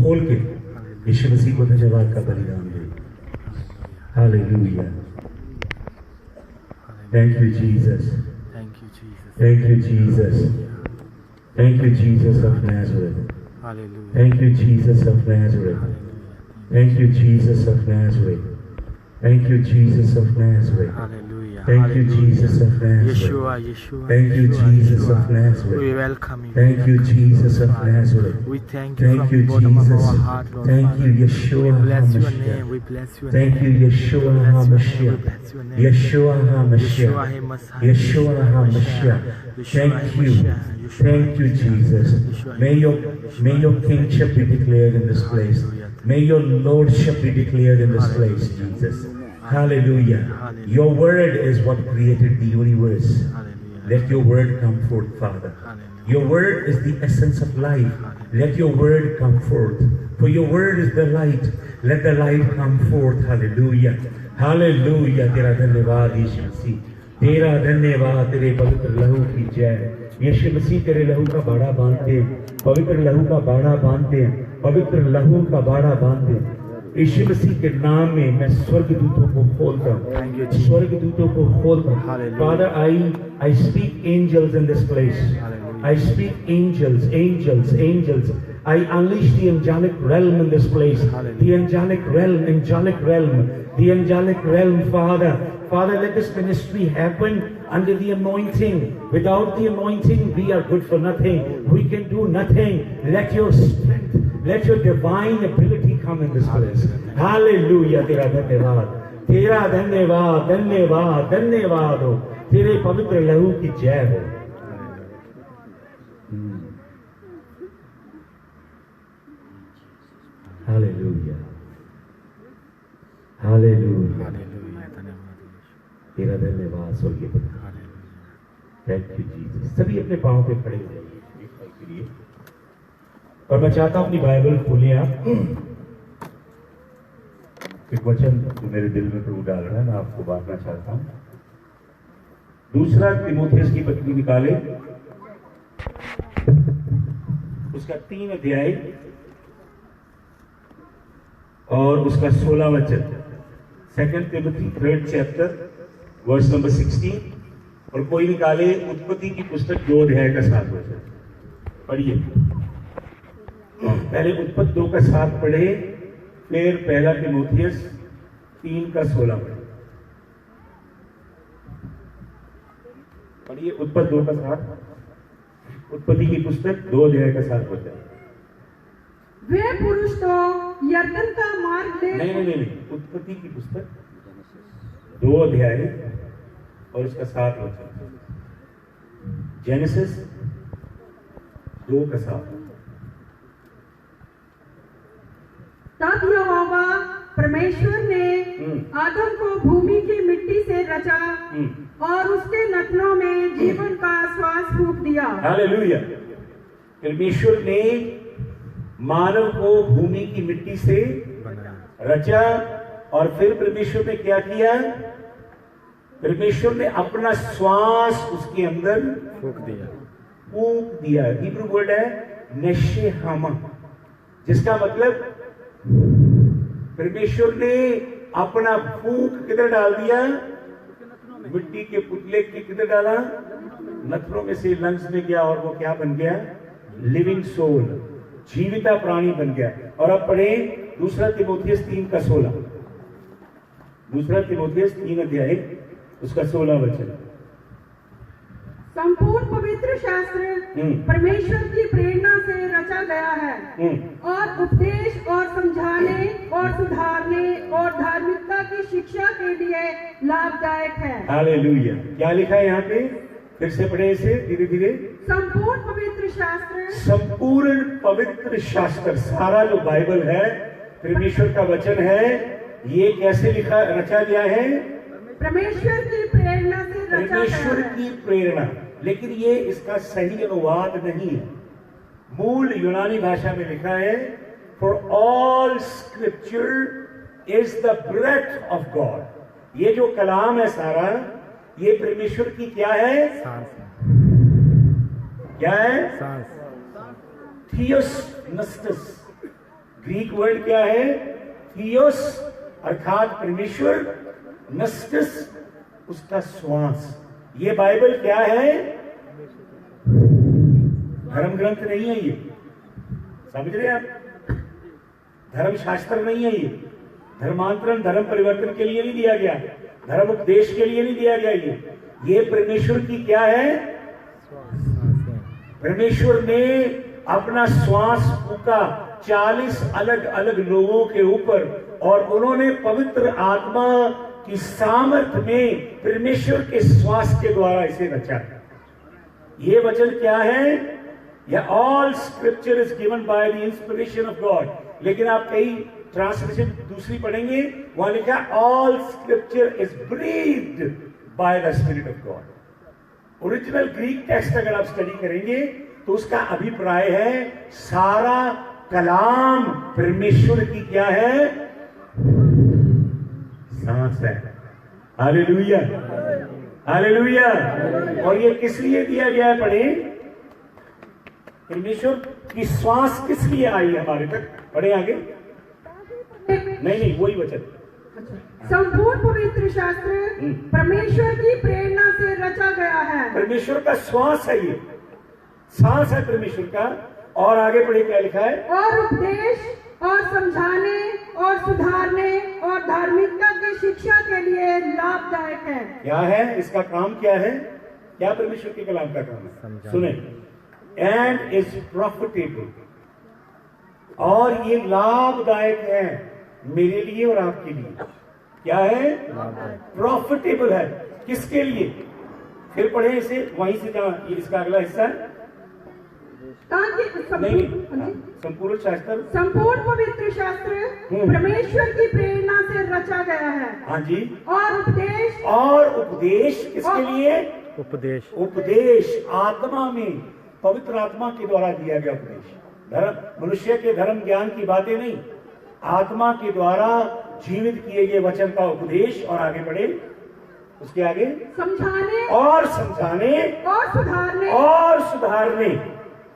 खोल के यीशु मसीह को धन्यवाद का बलिदान दे। Hallelujah. Thank you Jesus, thank you Jesus, thank you Jesus of Nazareth, thank you Jesus of Nazareth, thank you Jesus of Nazareth, thank you Jesus of Nazareth, thank you Jesus of Nazareth, Yeshua, Yeshua, thank you Yeshua, Jesus Yeshua. of Nazareth, We welcome you. thank you Jesus of Nazareth, We thank you thank from you the bottom of Jesus, our heart, Lord thank Father. you Yeshua We bless your HaMashiach, name. We bless your thank name. you Yeshua We HaMashiach, bless your name. Yeshua Yeshua HaMashiach, HaMashiach. Yeshua HaMashiach, thank you, thank you Jesus. May your kingship be declared in this place. May your lordship be declared in this place, Jesus. Hallelujah. Your word is what created the universe. Let your word come forth, Father. Your word is the essence of life. Let your word come forth. For your word is the light. Let the light come forth. Hallelujah. Hallelujah. तेरा धन्यवाद यीशु मसीह, तेरा धन्यवाद, तेरे पवित्र लहू की जय। यीशु मसीह तेरे लहू का बाड़ा बांधते, पवित्र लहू का बाड़ा बांधते, पवित्र लहू का बाड़ा बांधते। यीशु मसीह के नाम में मैं स्वर्गदूतों को खोलता हूँ, स्वर्गदूतों को खोलता हूँ। Father, I speak angels in this place. I speak angels, angels, angels. I unleash the angelic realm in this place. The angelic realm, angelic realm, the angelic realm, Father. Father, let this ministry happen under the anointing. Without the anointing, we are good for nothing. We can do nothing. Let your strength, let your divine ability come in this place. Hallelujah. तेरा धन्यवाद, तेरा धन्यवाद, धन्यवाद, धन्यवाद हो। तेरे पवित्र लहू की जय हो। Hallelujah. Hallelujah. तेरा धन्यवाद स्वर्गीय पिता। Thank you Jesus. सभी अपने पांव पे खड़े हो जाइए और मैं चाहता हूं अपनी बाइबल खोलें आप। एक वचन जो मेरे दिल में प्रभु डाल रहा है, मैं आपको बांटना चाहता हूं। दूसरा तीमुथियुस की पत्री निकाले, उसका 3 अध्याय और उसका 16 वचन। 2 Timothy 3rd chapter verse number 16। और कोई निकाले उत्पत्ति की पुस्तक 2 अध्याय का 7 वचन। पढ़िए। पहले उत्पत्ति 2 का 7 पढ़े, फिर 1 तीमुथियुस 3 का 16 पढ़े। पढ़िए उत्पत्ति 2 का 7, उत्पत्ति की पुस्तक 2 अध्याय का 7 वचन। वे पुरुष तो यरदन का मार्ग नहीं, उत्पत्ति की पुस्तक 2 अध्याय और उसका 7 वचन। जेनेसिस 2 का 7। तब यहोवा परमेश्वर ने आदम को भूमि की मिट्टी से रचा और उसके नथनों में जीवन का श्वास फूंक दिया। हालेलुया। परमेश्वर ने मानव को भूमि की मिट्टी से रचा और फिर परमेश्वर ने क्या किया? परमेश्वर ने अपना श्वास उसके अंदर फूंक दिया। हिब्रू वर्ड है नेशेहामा, जिसका मतलब परमेश्वर ने अपना फूंक किधर डाल दिया? मिट्टी के पुतले के किधर डाला? नथनों में से लंग्स में गया और वो क्या बन गया? लिविंग सोल, जीविता प्राणी बन गया। और अब पढ़े 2 तीमुथियुस 3 का 16। 2 तीमुथियुस 3 अध्याय उसका 16 वचन। संपूर्ण पवित्र शास्त्र परमेश्वर की प्रेरणा से रचा गया है और उपदेश और समझाने और सुधारने और धार्मिकता की शिक्षा के लिए लाभदायक है। हालेलुया। क्या लिखा है यहाँ पे? फिर से पढ़े इसे धीरे धीरे। संपूर्ण पवित्र शास्त्र, संपूर्ण पवित्र शास्त्र, सारा जो बाइबल है परमेश्वर का वचन है, ये कैसे लिखा रचा गया है? परमेश्वर की प्रेरणा से रचा गया है। परमेश्वर की प्रेरणा, लेकिन ये इसका सही अनुवाद नहीं है। मूल यूनानी भाषा में लिखा है for all scripture is the breath of God. ये जो कलाम है सारा, ये परमेश्वर की क्या है? क्या है? थियोस नस्टस, ग्रीक वर्ड क्या है? थियोस अर्थात परमेश्वर, नस्टिस उसका श्वास। ये बाइबल क्या है? धर्म ग्रंथ नहीं है ये, समझ रहे आप? धर्म शास्त्र नहीं है ये। धर्मांतरण, धर्म परिवर्तन के लिए नहीं दिया गया, धर्म उपदेश के लिए नहीं दिया गया। ये परमेश्वर की क्या है? परमेश्वर ने अपना श्वास फूका 40 अलग अलग लोगों के ऊपर, और उन्होंने पवित्र आत्मा की सामर्थ्य में परमेश्वर के श्वास के द्वारा इसे रचा। ये वचन क्या है? या all scripture is given by the inspiration of God. लेकिन आप कई ट्रांसलेशन दूसरी पढ़ेंगे, वहां लिखा all scripture is breathed by the spirit of God. Original Greek text अगर आप स्टडी करेंगे तो उसका अभिप्राय है सारा कलाम परमेश्वर की क्या है? सांस है। Hallelujah, hallelujah. और ये किस लिए दिया गया है? पढ़े, परमेश्वर की श्वास किस लिए आई हमारे तक? पढ़े आगे। नहीं, वही वचन। संपूर्ण पवित्र शास्त्र परमेश्वर की प्रेरणा से रचा गया है। परमेश्वर का श्वास है, ये सांस है परमेश्वर का। और आगे पढ़े क्या लिखा है? और उपदेश और समझाने और सुधारने और धार्मिकता की शिक्षा के लिए लाभदायक है। क्या है इसका काम? क्या है? क्या परमेश्वर के कलाम का काम है? सुने, एंड इज प्रॉफिटेबल, और ये लाभदायक है मेरे लिए और आपके लिए। क्या है? प्रॉफिटेबल है। किसके लिए? फिर पढ़े इसे वहीं से, जहां ये इसका अगला हिस्सा नहीं, संपूर्ण शास्त्र, संपूर्ण पवित्र शास्त्र परमेश्वर की प्रेरणा से रचा गया है। हाँ जी। और उपदेश किसके लिए? उपदेश आत्मा में, पवित्र आत्मा के द्वारा दिया गया उपदेश। धर्म, मनुष्य के धर्म ज्ञान की बातें नहीं, आत्मा के द्वारा जीवित किए गए वचन का उपदेश। और आगे बढ़े, उसके आगे समझाने और समझाने और सुधारने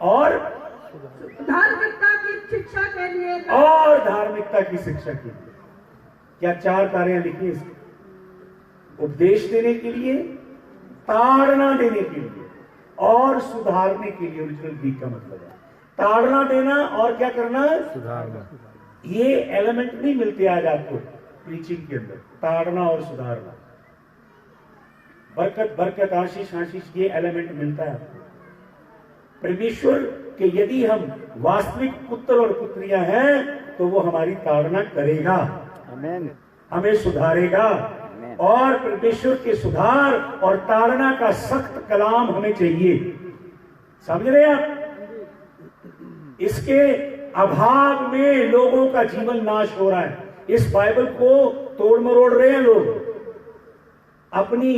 और धार्मिकता की शिक्षा के लिए, और धार्मिकता की शिक्षा के लिए। क्या 4 कार्य लिखी इसके? उपदेश देने के लिए, ताड़ना देने के लिए और सुधारने के लिए। ओरिजिनल ग्रीक का मतलब है ताड़ना देना और क्या करना? सुधारना। ये एलिमेंट नहीं मिलते आज आपको प्रीचिंग के अंदर, ताड़ना और सुधारना। बरकत, आशीष, ये एलिमेंट मिलता है आपको परमेश्वर के। यदि हम वास्तविक पुत्र और पुत्रियां हैं तो वो हमारी ताड़ना करेगा, हमें सुधारेगा। और परमेश्वर के सुधार और ताड़ना का सख्त कलाम हमें चाहिए। समझ रहे हैं आप? इसके अभाव में लोगों का जीवन नाश हो रहा है। इस बाइबल को तोड़ मरोड़ रहे हैं लोग अपनी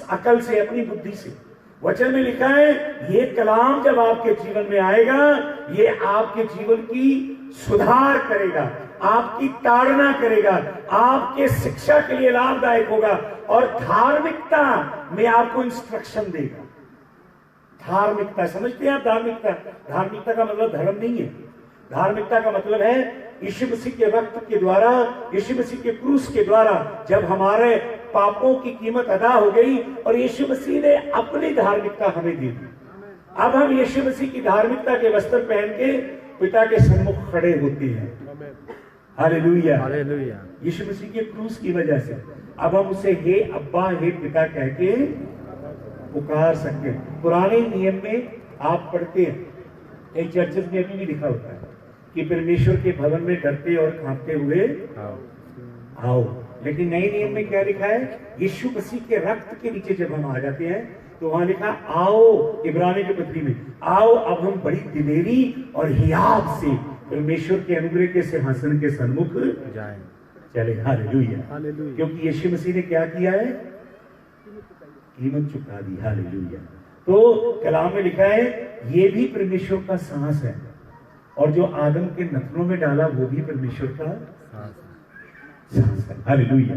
अकल से, अपनी बुद्धि से। वचन में लिखा है ये कलाम जब आपके जीवन में आएगा, ये आपके जीवन की सुधार करेगा, आपकी ताड़ना करेगा, आपके शिक्षा के लिए लाभदायक होगा और धार्मिकता में आपको इंस्ट्रक्शन देगा। धार्मिकता समझते हैं आप? धार्मिकता का मतलब धर्म नहीं है। धार्मिकता का मतलब है यीशु मसीह के रक्त के द्वारा, यीशु मसीह के क्रूस के द्वारा जब हमारे पापों की कीमत अदा हो गई और यीशु मसीह ने अपनी धार्मिकता हमें दे दी। अब हम यीशु मसीह की धार्मिकता के वस्त्र पहन के पिता के सम्मुख खड़े होते हैं। Hallelujah, hallelujah. यीशु मसीह के क्रूस की वजह से अब हम उसे हे अब्बा, हे पिता कह के पुकार सकते हैं। पुराने नियम में आप पढ़ते हैं, कई चर्चेस में अभी भी लिखा होता है कि परमेश्वर के भवन में डरते और कांपते हुए आओ। लेकिन नए नियम में क्या लिखा है? यीशु मसीह के रक्त के नीचे जब हम आ जाते हैं तो वहां लिखा आओ, इब्रानी की पत्री में, आओ अब हम बड़ी दिलेरी और हियाव से परमेश्वर के अनुग्रह के सिंहासन के सन्मुख जाएं। चले। Hallelujah, hallelujah. क्योंकि यीशु मसीह ने क्या किया है? कीमत चुका दी। हालेलुया। तो कलाम में लिखा है ये भी परमेश्वर का सांस है, और जो आदम के नथनों में डाला वो भी परमेश्वर का सांस है। हालेलुया।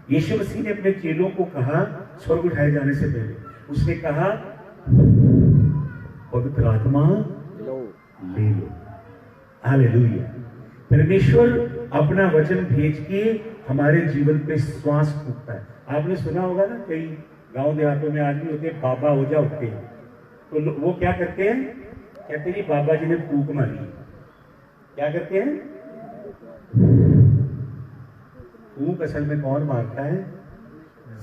यीशु मसीह ने अपने चेलों को कहा स्वर्ग उठाए जाने से पहले, उसने कहा पवित्र आत्मा ले लो। हालेलुया। परमेश्वर अपना वचन भेज के हमारे जीवन पे श्वास फूकता है। आपने सुना होगा ना, कई गांव देहातों में आदमी होते हैं, बाबा हो जा उठते हैं, तो वो क्या करते हैं, कहते हैं बाबा जी ने फूक मारी। क्या करते हैं? फूक असल में कौन मारता है?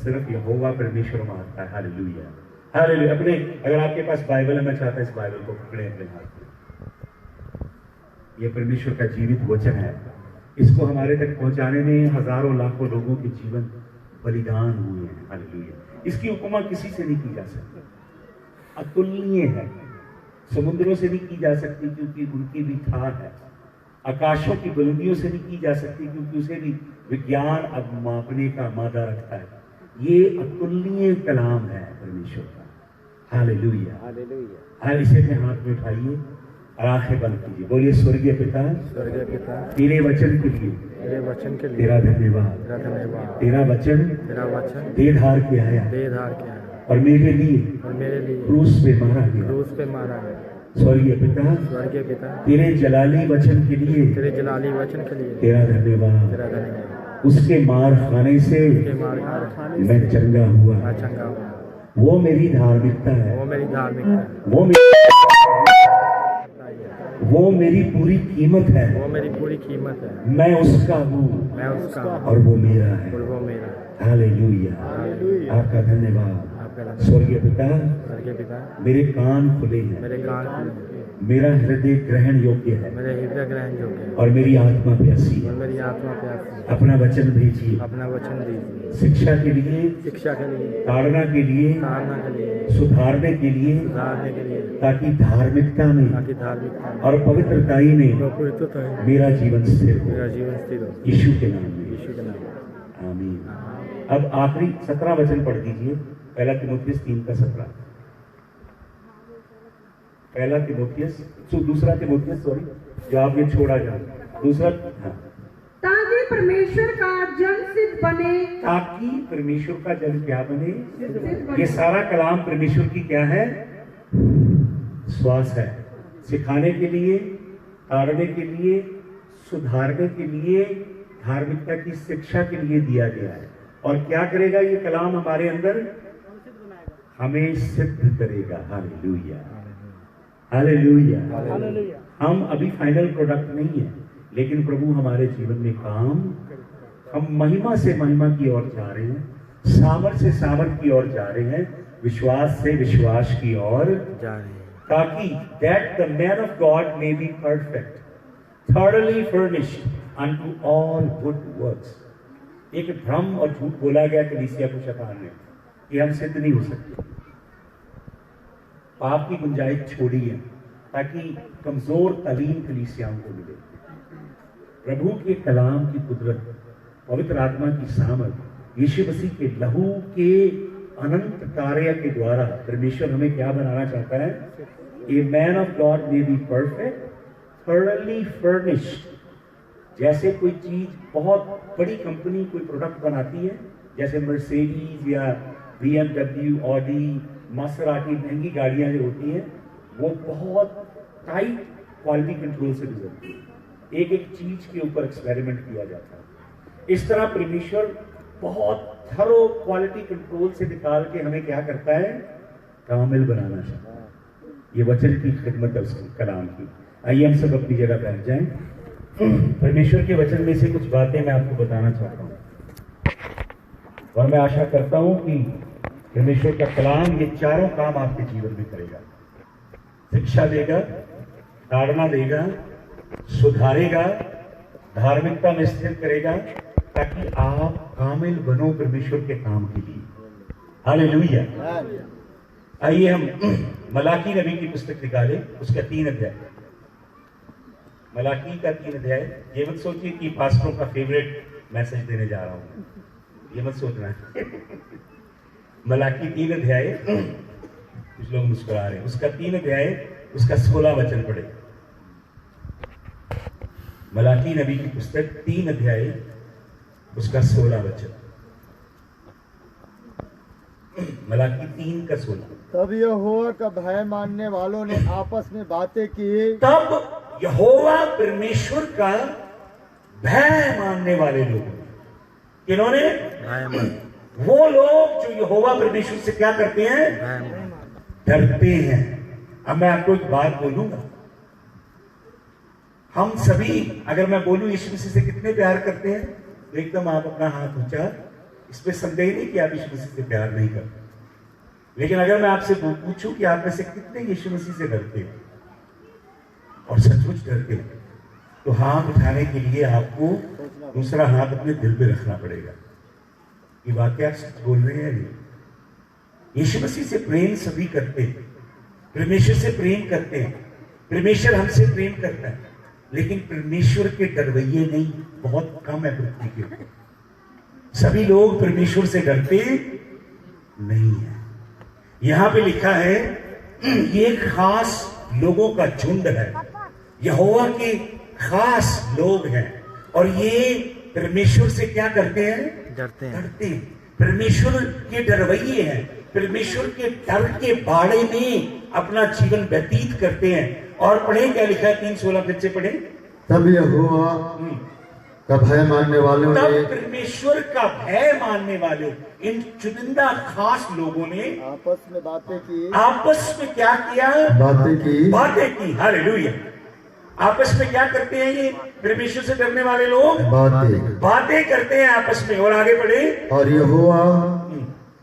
सिर्फ यहोवा परमेश्वर मारता है। Hallelujah, hallelujah. अपने, अगर आपके पास बाइबल है, मैं चाहता हूं इस बाइबल को पकड़े अपने हाथ में। यह परमेश्वर का जीवित वचन है। इसको हमारे तक पहुंचाने में हजारों लाखों लोगों के जीवन बलिदान हुए हैं। हालेलुया। इसकी उपमा किसी से नहीं की जा सकती, अतुलनीय है। समुद्रों से नहीं की जा सकती क्योंकि उनकी भी थाह है। आकाशों की बुलंदियों से नहीं की जा सकती क्योंकि उसे भी विज्ञान अब मापने का मादा रखता है। ये अतुलनीय कलाम है परमेश्वर का। Hallelujah, hallelujah. इसे अपने हाथ में उठाइए और आंखें बंद कीजिए। बोलिए, स्वर्गीय पिता, स्वर्गीय पिता, तेरे वचन के लिए, तेरे वचन के लिए तेरा धन्यवाद। तेरा धन्यवाद। तेरा वचन दे धार के आया और मेरे लिए क्रूस पे मारा गया। क्रूस पे मारा गया। स्वर्गीय पिता, स्वर्गीय पिता, तेरे जलाली वचन के लिए, तेरे जलाली वचन के लिए तेरा धन्यवाद। तेरा धन्यवाद। उसके मार खाने से उसके मार खाने मैं चंगा हुआ। मैं चंगा हुआ। वो मेरी धार्मिकता है, वो मेरी धार्मिकता है, वो मेरी पूरी कीमत है। वो मेरी पूरी कीमत है। मैं उसका हूँ, मैं उसका और वो मेरा है। और वो मेरा है। हालेलुया, आपका धन्यवाद। आपका धन्यवाद। स्वर्गीय पिता, स्वर्गीय पिता, मेरे कान खुले हैं, मेरे कान खुले हैं, मेरा हृदय ग्रहण योग्य है मेरे हृदय ग्रहण योग्य है और मेरी आत्मा प्यासी और है। मेरी आत्मा प्यासी है। अपना वचन भेजिए, अपना वचन दीजिए, शिक्षा के लिए, शिक्षा के लिए, ताड़ना के लिए, ताड़ना के लिए, सुधारने के लिए, सुधारने के लिए, ताकि धार्मिकता में ताकि धार्मिकता और पवित्रताई में पवित्रता है मेरा जीवन स्थिर हो। मेरा जीवन स्थिर हो। यीशु के नाम में, यीशु के नाम में। आमीन। अब आखिरी 17 वचन पढ़ दीजिए। पहला तीमुथियुस 3:17। पहला तीमुथियुस, दूसरा तीमुथियुस, सॉरी, जो आपने छोड़ा जा, दूसरा, हाँ। ताकि परमेश्वर का जन सिद्ध बने, ताकि परमेश्वर का जन क्या बने? सिद्ध बने। ये सारा कलाम परमेश्वर की क्या है? श्वास है। सिखाने के लिए, ताड़ने के लिए, सुधारने के लिए, धार्मिकता की शिक्षा के लिए दिया गया है। और क्या करेगा ये कलाम हमारे अंदर? हमें सिद्ध करेगा। Hallelujah, hallelujah. हम अभी फाइनल प्रोडक्ट नहीं है, लेकिन प्रभु हमारे जीवन में काम, हम महिमा से महिमा की ओर जा रहे हैं, सामर्थ से सामर्थ की ओर जा रहे हैं, विश्वास से विश्वास की ओर जा रहे हैं, ताकि that the man of God may be perfect, thoroughly furnished unto all good works। एक भ्रम और झूठ बोला गया कलीसिया को शैतान ने कि हम सिद्ध नहीं हो सकते। पाप की गुंजाइश छोड़ी है ताकि कमजोर तलीम कलीसियाओं को मिले। प्रभु के कलाम की कुदरत, पवित्र आत्मा की सामर्थ, यीशु मसीह के लहू के अनंत कार्य के द्वारा परमेश्वर हमें क्या बनाना चाहता है? A man of God may be perfect, thoroughly furnished. जैसे कोई चीज, बहुत बड़ी कंपनी कोई प्रोडक्ट बनाती है, जैसे मर्सिडीज या BMW, ऑडी, मासेराटी, महंगी गाड़ियां जो होती हैं, वो बहुत टाइट क्वालिटी कंट्रोल से गुजरती है। एक एक चीज के ऊपर एक्सपेरिमेंट किया जाता है। इस तरह परमेश्वर बहुत थरो क्वालिटी कंट्रोल से निकाल के हमें क्या करता है? कामिल बनाना चाहता है। ये वचन की खिदमत है उसकी, कलाम की। आइए हम सब अपनी जगह बैठ जाएं। परमेश्वर के वचन में से कुछ बातें मैं आपको बताना चाहता हूं और मैं आशा करता हूं कि परमेश्वर का कलाम ये चारों काम आपके जीवन में करेगा। शिक्षा देगा, ताड़ना देगा, सुधारेगा, धार्मिकता में स्थिर करेगा, ताकि आप कामिल बनो परमेश्वर के काम के लिए। हालेलुया। आइए हम मलाकी नबी की पुस्तक निकालें, उसका 3 अध्याय। मलाकी का 3 अध्याय। ये मत सोचिए कि पास्टरों का फेवरेट मैसेज देने जा रहा हूं, ये मत सोचना। मलाकी 3 अध्याय, कुछ लोग मुस्कुरा रहे हैं, उसका 3 अध्याय, उसका 16 वचन पढ़े। मलाकी नबी की पुस्तक 3 अध्याय, उसका 16 वचन। मलाकी 3 का 16। तब यहोवा का भय मानने वालों ने आपस में बातें की। तब यहोवा परमेश्वर का भय मानने वाले लोग। किन्होंने? भय मान, वो लोग जो यहोवा परमेश्वर से क्या करते हैं? भय मान। डरते हैं। अब मैं आपको एक बात बोलूंगा, हम सभी, अगर मैं बोलूं यीशु मसीह से कितने प्यार करते हैं, तो एकदम आप अपना हाथ ऊंचा, इसमें संदेह नहीं कि आप यीशु मसीह से प्यार नहीं करते। लेकिन अगर मैं आपसे पूछूं कि आप में से कितने यीशु मसीह से डरते हैं और सचमुच डरते हैं, तो हाथ उठाने के लिए आपको दूसरा हाथ अपने दिल पे रखना पड़ेगा कि वाकई आप सच बोल रहे हैं। यीशु मसीह से प्रेम सभी करते हैं, परमेश्वर से प्रेम करते हैं, परमेश्वर हमसे प्रेम करता है, लेकिन परमेश्वर के डरवैये नहीं, बहुत कम है पृथ्वी के ऊपर। सभी लोग परमेश्वर से डरते नहीं है। यहां पे लिखा है ये खास लोगों का झुंड है, यहोवा के खास लोग हैं, और ये परमेश्वर से क्या करते हैं? डरते हैं। डरते हैं, परमेश्वर के डरवैये हैं, परमेश्वर के डर के बाड़े में अपना जीवन व्यतीत करते हैं। और पढ़े क्या लिखा है 3:16 फिर से पढ़े। तब यहोवा का भय मानने वालों तब ने परमेश्वर का भय मानने वाले इन चुनिंदा खास लोगों ने आपस में बातें की, आपस में क्या किया? बातें की। हालेलुया। आपस में क्या करते हैं ये परमेश्वर से डरने वाले लोग? बातें करते हैं आपस में। और आगे बढ़े। और यहोवा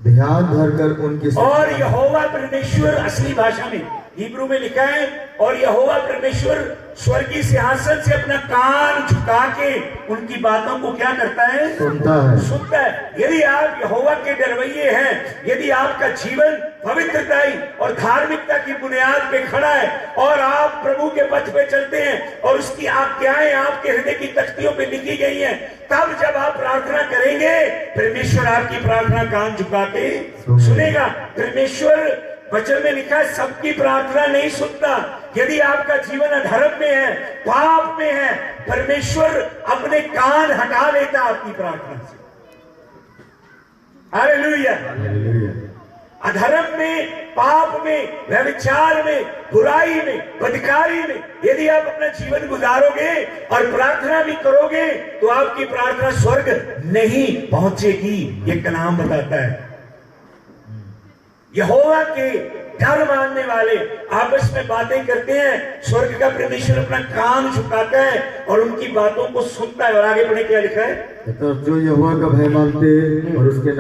ध्यान धरकर उनकी, और यहोवा परमेश्वर, असली भाषा में हिब्रू में लिखा है, और यहोवा परमेश्वर स्वर्गीय सिंहासन से अपना कान झुका के उनकी बातों को क्या करता है? सुनता है। यदि आप यहोवा के डरवैये हैं, यदि आपका जीवन पवित्रताई और धार्मिकता की बुनियाद पे खड़ा है, और आप प्रभु के पथ पे चलते हैं, और उसकी आज्ञाएं आपके हृदय की तख्तियों पे लिखी गई हैं, तब जब आप प्रार्थना करेंगे, परमेश्वर आपकी प्रार्थना कान झुका के सुनेगा। परमेश्वर वचन में लिखा है सबकी प्रार्थना नहीं सुनता। यदि आपका जीवन अधर्म में है, पाप में है, परमेश्वर अपने कान हटा लेता आपकी प्रार्थना से। हालेलुया। अधर्म में, पाप में, व्यभिचार में, बुराई में, बदकारी में यदि आप अपना जीवन गुजारोगे और प्रार्थना भी करोगे, तो आपकी प्रार्थना स्वर्ग नहीं पहुंचेगी। ये कलाम बताता है। यहोवा के डर मानने वाले आपस में बातें करते हैं, स्वर्ग का परमेश्वर अपना कान झुकाता है और उनकी बातों को सुनता है। और आगे बढ़े क्या लिखा है? तो जो यहोवा का भय मानते और उसके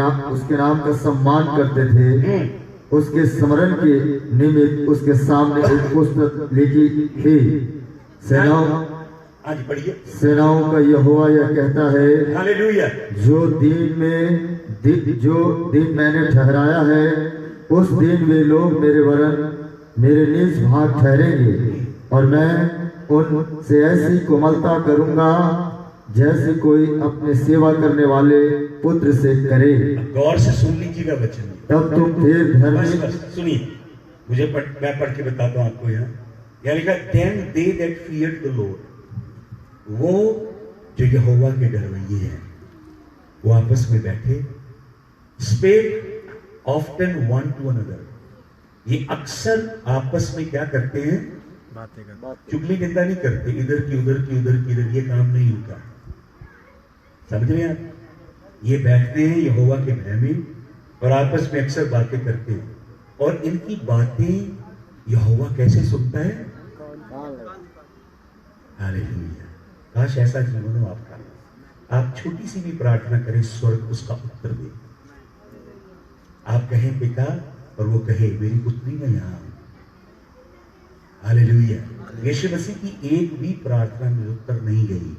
नाम का सम्मान करते थे, उसके स्मरण के निमित्त उसके सामने एक पुस्तक लिखी थी। सेनाओं का यहोवा यह कहता है, हालेलुया, जो दिन मैंने ठहराया है, उस दिन वे लोग मेरे निज भाग ठहरेंगे, और मैं उनसे ऐसी कोमलता करूंगा जैसे कोई अपने सेवा करने वाले पुत्र से करे। गौर से सुन लीजिएगा वचन। तब तुम फिर धर्मी, सुनिए, मैं पढ़ के बताता हूं आपको। यहाँ लिखा, then they that feared the Lord, वो जो यहोवा के डरवैये हैं, वो आपस में बैठे, spake often one to another, ये अक्सर आपस में क्या करते हैं? बातें करते। चुगली निंदा नहीं करते, इधर की उधर की उधर की इधर, ये काम नहीं होता। समझ रहे हैं आप? ये बैठते हैं यहोवा के भय में और आपस में अक्सर बातें करते हैं, और इनकी बातें यहोवा कैसे सुनता है? हालेलुया। काश ऐसा जीवन हो आपका। आप छोटी सी भी प्रार्थना करें, स्वर्ग उसका उत्तर दे। आप कहें पिता, और वो कहे मेरी पुत्री मैं यहां हूं। हालेलुया। यीशु मसीह की एक भी प्रार्थना निरुत्तर नहीं गई,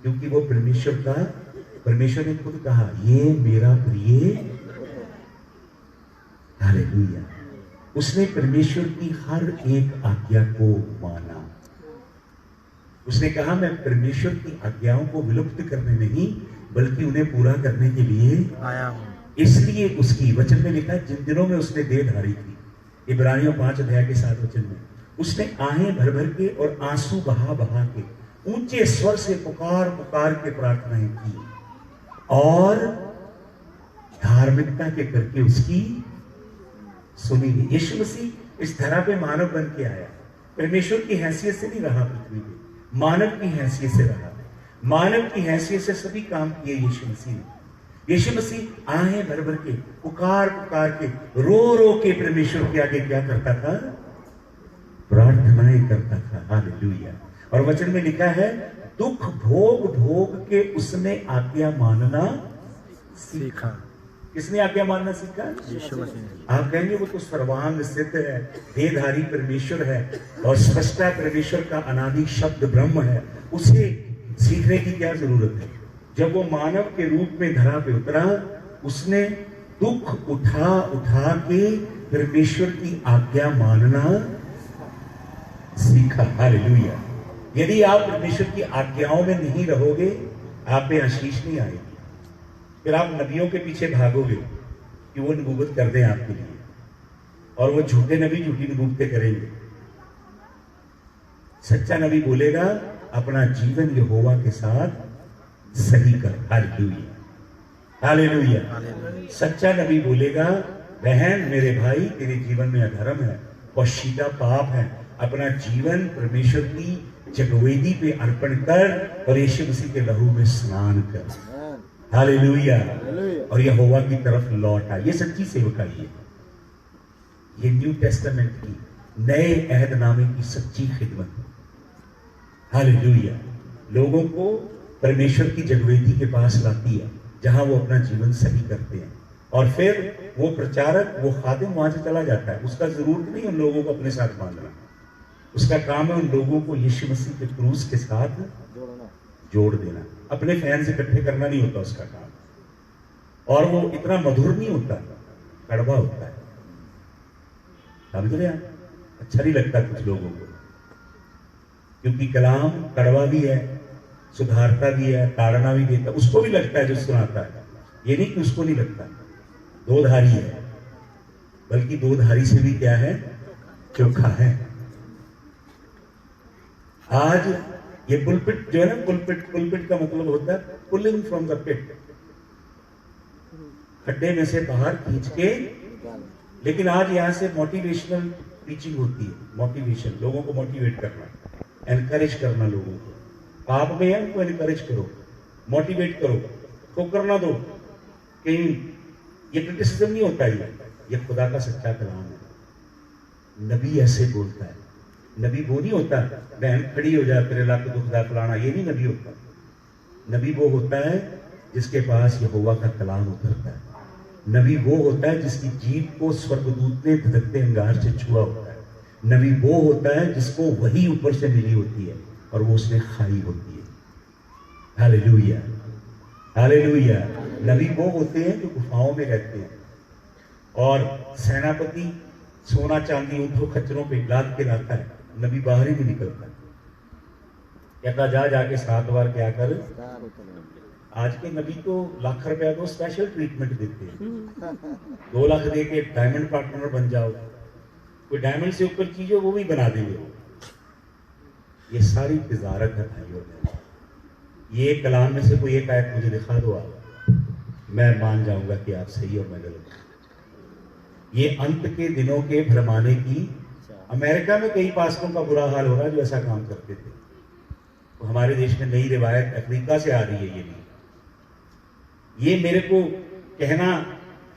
क्योंकि वो परमेश्वर ने खुद कहा, ये मेरा प्रिय। हालेलुया। उसने परमेश्वर की हर एक आज्ञा को माना। उसने कहा, मैं परमेश्वर की आज्ञाओं को विलुप्त करने नहीं, बल्कि उन्हें पूरा करने के लिए आया हूं। इसलिए उसकी वचन में लिखा है, जिन दिनों में उसने देह धारी थी, इब्रानियों 5 अध्याय के 7 वचन में, उसने आहें भर भर के और आंसू बहा बहा के ऊंचे स्वर से पुकार पुकार के प्रार्थनाएं की, और धार्मिकता के करके उसकी सुनी गई। यीशु मसीह इस धरा पे मानव बन के आया, परमेश्वर की हैसियत से नहीं रहा पृथ्वी पे, मानव की हैसियत से रहा है, मानव की हैसियत से सभी काम किए यीशु मसीह ने। यीशु मसीह आहें भर भर के, पुकार पुकार के, रो रो के परमेश्वर के आगे क्या करता था? प्रार्थनाएं करता था। हालेलुया। और वचन में लिखा है, दुख भोग भोग के उसने आज्ञा मानना सीखा। किसने आज्ञा मानना सीखा? यीशु मसीह ने। आप कहेंगे वो तो सर्वांग सिद्ध है, देहधारी परमेश्वर है और स्पष्टा परमेश्वर का अनादि शब्द ब्रह्म है, उसे सीखने की क्या जरूरत है? जब वो मानव के रूप में धरा पे उतरा, उसने दुख उठा उठा के परमेश्वर की आज्ञा मानना सीखा। हालेलुया। यदि आप परमेश्वर की आज्ञाओं में नहीं रहोगे, आप पे आशीष नहीं आएगी। फिर आप नबियों के पीछे भागोगे कि वो नबूवत कर दें आपके लिए, और वो झूठे नबी झूठी नबूवतें करेंगे। सच्चा नबी बोलेगा, अपना जीवन यहोवा के साथ सही कर। Hallelujah, hallelujah. सच्चा नबी बोलेगा, बहन मेरे भाई, तेरे जीवन में अधर्म है, पश्चीता पाप है, अपना जीवन परमेश्वर की जगवेदी पे अर्पण कर और यीशु मसीह के लहू में स्नान कर। हालेलुया। और यहोवा की तरफ लौट आ। ये सच्ची सेवकाई है, ये न्यू टेस्टामेंट की, नए अहदनामे की सच्ची खिदमत है। हालेलुया। लोगों को परमेश्वर की जगवेदी के पास लाती है, जहां वो अपना जीवन सही करते हैं, और फिर वो प्रचारक, वो खादिम वहां से चला जाता है। उसका जरूरत नहीं उन लोगों को अपने साथ बांधना, उसका काम है उन लोगों को यीशु मसीह के क्रूस के साथ जोड़ देना। अपने फैन से इकट्ठे करना नहीं होता उसका काम, और वो इतना मधुर नहीं होता, कड़वा होता है। समझ रहे हैं? अच्छा नहीं लगता कुछ लोगों को, क्योंकि कलाम कड़वा भी है, सुधारता भी है, ताड़ना भी देता, उसको भी लगता है जो सुनाता है। ये नहीं कि उसको नहीं लगता। दो धारी है, बल्कि दो धारी से भी क्या है? चोखा है। आज ये पुलपिट जो है ना, पुलपिट का मतलब होता है पुलिंग फ्रॉम द पिट, खड्डे में से बाहर खींच के। लेकिन आज यहां से मोटिवेशनल टीचिंग होती है। मोटिवेशन, लोगों को मोटिवेट करना, एनकरेज करना, लोगों को पाप में है उनको एनकरेज करो, मोटिवेट करो, ठोकर ना दो कहीं। ये क्रिटिसिज्म नहीं होता, ये खुदा का सच्चा कलाम है। नबी ऐसे बोलता है। नबी वो नहीं होता, बहन खड़ी हो जाए तेरे लाख दुखदा फलाना, ये नहीं नबी होता। नबी वो होता है जिसके पास यहोवा का कलाम उतरता है। नबी वो होता है जिसकी जीभ को स्वर्गदूत ने धधकते अंगार से छुआ होता है। नबी वो होता है जिसको वही ऊपर से मिली होती है और वो उसने खाई होती है। Hallelujah, hallelujah. नबी वो होते हैं जो गुफाओं में रहते हैं, और सेनापति सोना चांदी ऊँटों खच्चरों पे लाद के लाता है, नबी बाहर ही नहीं निकलता। कहता जा जाके 7 बार क्या कर। आज के नबी तो लाख रुपया को स्पेशल ट्रीटमेंट देते हैं। 2 लाख दे के डायमंड पार्टनर बन जाओ, कोई डायमंड से ऊपर चीज हो वो भी बना देंगे। ये सारी तिजारत है भाइयों। ये कलाम में से कोई एक आयत मुझे दिखा दो आप, मैं मान जाऊंगा कि आप सही और मैं गलत। ये अंत के दिनों के भरमाने की। अमेरिका में कई पास्टरों का बुरा हाल हो रहा है जो ऐसा काम करते थे। तो हमारे देश में नई रिवायत अफ्रीका से आ रही है। ये नहीं, ये मेरे को कहना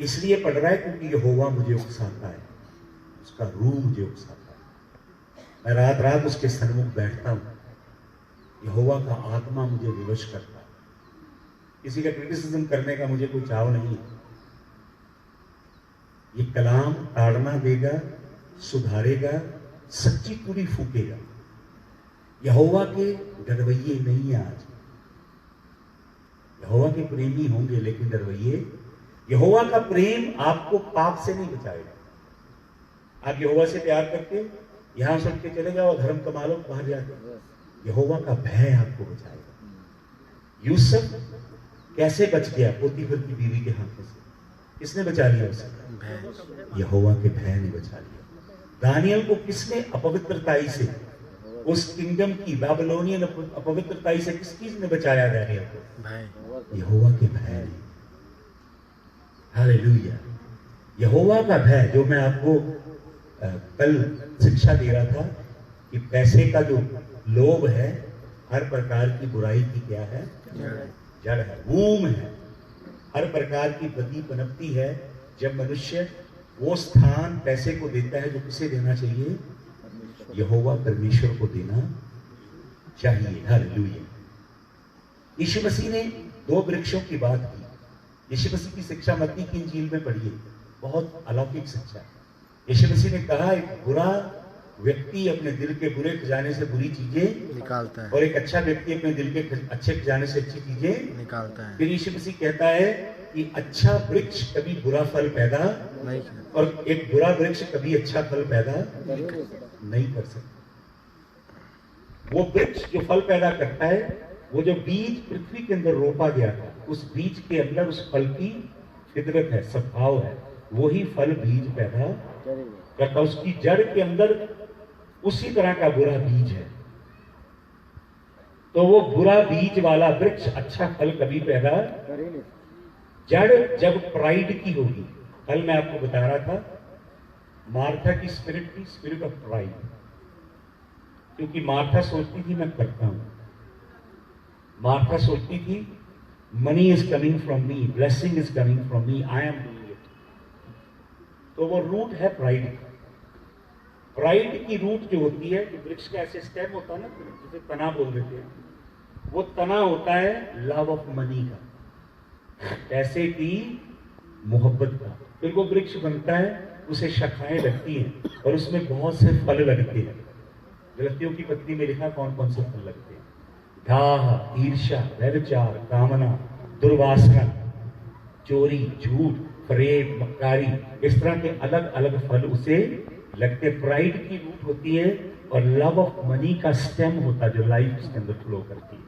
इसलिए पड़ रहा है क्योंकि यहोवा मुझे उकसाता है, उसका रूह मुझे उकसाता है। मैं रात रात उसके सन्मुख बैठता हूँ, यहोवा का आत्मा मुझे विवश करता है। किसी का क्रिटिसिज्म करने का मुझे कोई चाव नहीं है। ये कलाम ताड़ना देगा, सुधारेगा, सच्ची तुरी फूकेगा। यहोवा के डरवैये नहीं है आज। यहोवा के प्रेमी होंगे लेकिन डरवैये। यहोवा का प्रेम आपको पाप से नहीं बचाएगा। आप यहोवा से प्यार करके यहां सुन के चले जाओ, धर्म कमा लो, बाहर जाके यहोवा का भय आपको बचाएगा। यूसुफ कैसे बच गया पोतीफर की बीवी के हाथों से? किसने बचा लिया उसे? यहोवा के भय ने बचा लिया। दानियल को किसने अपवित्रताई से, उस किंगडम की बाबिलोनियन अपवित्रताई से किस चीज ने बचाया दानियल को? यहोवा के भय ने। हालेलुया। यहोवा का भय, जो मैं आपको कल शिक्षा दे रहा था कि पैसे का जो लोभ है हर प्रकार की बुराई की क्या है? जड़ है, वूम है। हर प्रकार की बदी पनपती है जब मनुष्य वो स्थान पैसे को देता है जो किसे देना चाहिए? यहोवा परमेश्वर को देना चाहिए। हालेलुया। यीशु मसीह ने 2 वृक्षों की बात की। यीशु मसीह की शिक्षा मत्ती की इंजील में पढ़िए, बहुत अलौकिक शिक्षा। यीशु मसीह ने कहा एक बुरा व्यक्ति अपने दिल के बुरे खजाने से बुरी चीजें निकालता है और एक अच्छा व्यक्ति अपने दिल के अच्छे खजाने से अच्छी चीजें निकालता है। फिर यीशु मसीह कहता है कि अच्छा वृक्ष कभी बुरा फल पैदा नहीं और एक बुरा वृक्ष कभी अच्छा फल पैदा नहीं कर सकता। वो वृक्ष जो फल पैदा करता है, वो जो बीज पृथ्वी के अंदर रोपा गया था, उस बीज के अंदर उस फल की फितरत है, स्वभाव है, वही फल बीज पैदा करता। उसकी जड़ के अंदर उसी तरह का बुरा बीज है, तो वो बुरा बीज वाला वृक्ष अच्छा फल कभी पैदा। जड़ जब प्राइड की होगी, कल मैं आपको बता रहा था मार्था की स्पिरिट थी, स्पिरिट ऑफ प्राइड, क्योंकि मार्था सोचती थी मैं करता हूं। मार्था सोचती थी money is coming from me, blessing is coming from me, I am doing it. तो वो रूट है प्राइड का। प्राइड की रूट जो होती है, जो वृक्ष का ऐसे स्टेम होता है ना, जिसे तना बोल देते हैं, वो तना होता है लव ऑफ मनी का, पैसे की मोहब्बत का। फिर वो वृक्ष बनता है, उसे शाखाएं लगती हैं और उसमें बहुत से फल लगते हैं। गलतियों की पत्नी में लिखा कौन कौन से फल लगते हैं? दाह, ईर्ष्या, व्यभिचार, कामना, दुर्वासना, चोरी, झूठ, फरेब, मक्कारी, इस तरह के अलग अलग फल उसे लगते। प्राइड की रूट होती है और लव ऑफ मनी का स्टेम होता है जो लाइफ के अंदर फ्लो करती है।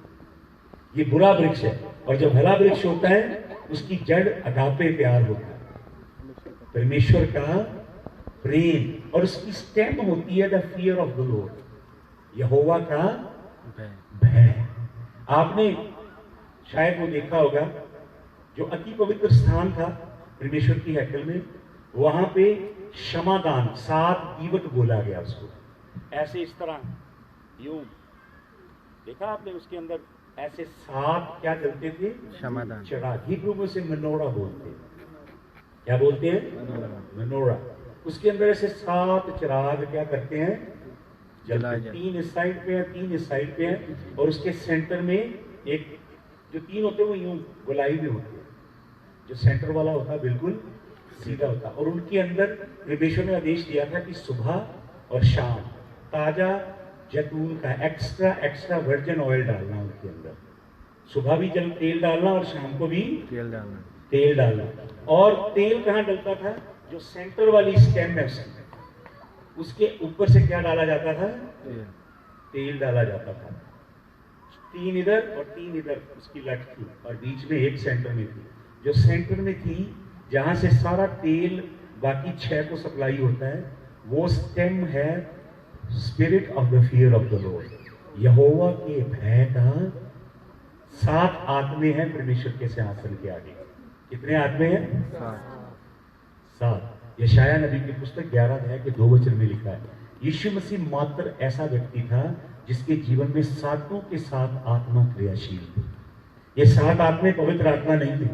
ये बुरा वृक्ष है। और जो भला वृक्ष होता है उसकी जड़ अगापे प्यार होता है, परमेश्वर का प्रेम, और उसकी स्टेम होती है the fear of the Lord, यहोवा का भय। आपने शायद वो देखा होगा, जो अति पवित्र स्थान था परमेश्वर की हैकल में, वहां पे क्षमादान 7 दीवट बोला गया उसको, ऐसे इस तरह यूं देखा आपने, उसके अंदर ऐसे 7 क्या चलते थे? क्षमादान। चिराग, हिब्रू में से मनोरा बोलते हैं। क्या बोलते हैं? मनोरा। उसके अंदर ऐसे 7 चिराग क्या करते हैं? जलते। 3 इस साइड पे है, 3 इस साइड पे है, और उसके सेंटर में एक, जो 3 होते हैं वो यूं गोलाई में होते हैं, जो सेंटर वाला होता है बिल्कुल सीधा होता। और उनके अंदर परमेश्वर ने आदेश दिया था कि सुबह और शाम ताजा जैतून का एक्स्ट्रा वर्जिन ऑयल डालना उनके अंदर। सुबह भी तेल डालना और शाम को भी तेल डालना। और तेल कहाँ डलता था? जो सेंटर वाली स्टेम है उसके ऊपर से क्या डाला जाता था? तेल डाला जाता था। 3 इधर और 3 इधर उसकी लट थी, और बीच में एक सेंटर में थी। जो सेंटर में थी, जहां से सारा तेल बाकी 6 को सप्लाई होता है, वो स्टेम है spirit of the fear of the Lord, यहोवा के भय का। 7 आत्मे हैं परमेश्वर के सिंहासन के आगे। कितने आत्मे हैं? 7। यशाया नबी की पुस्तक 11 अध्याय के 2 वचन में लिखा है, यीशु मसीह मात्र ऐसा व्यक्ति था जिसके जीवन में 7 के 7 आत्मा क्रियाशील थी। ये 7 आत्मे पवित्र आत्मा नहीं थे,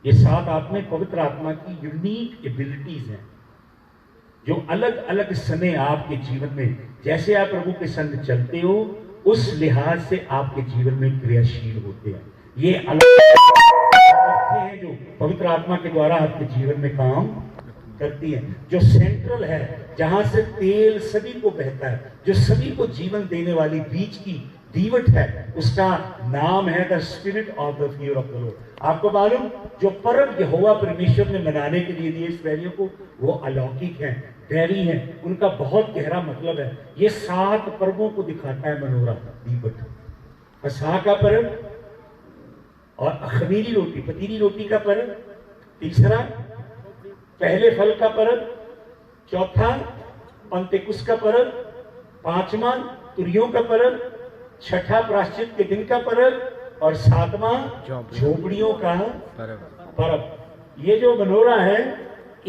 ये 7 आत्मे पवित्र आत्मा की यूनिक एबिलिटीज हैं, जो अलग अलग समय आपके जीवन में, जैसे आप प्रभु के संग चलते हो, उस लिहाज से आपके जीवन में क्रियाशील होते हैं। ये अलग हैं जो पवित्र आत्मा के द्वारा आपके जीवन में काम करती है। जो सेंट्रल है, जहां से तेल सभी को बहता है, जो सभी को जीवन देने वाली बीच की दीवट है, उसका नाम है the spirit of the fear of the Lord. आपको मालूम, जो पर्व यहोवा परमेश्वर ने मनाने के लिए दिए इसराइलियों को, वो अलौकिक हैं, दैवी हैं, उनका बहुत गहरा मतलब है। ये 7 पर्वों को दिखाता है मनोरा, दीवट, फसह का पर्व, और अखमीरी रोटी, पतीली रोटी का पर्व, तीसरा पहले फल का पर्व, चौथा पंतेकुस का पर्व, 5वां तुरियों का पर्व, 6ठा प्रायश्चित के दिन का पर्व, और 7वां झोपड़ियों का पर्व। ये जो मनोरा है,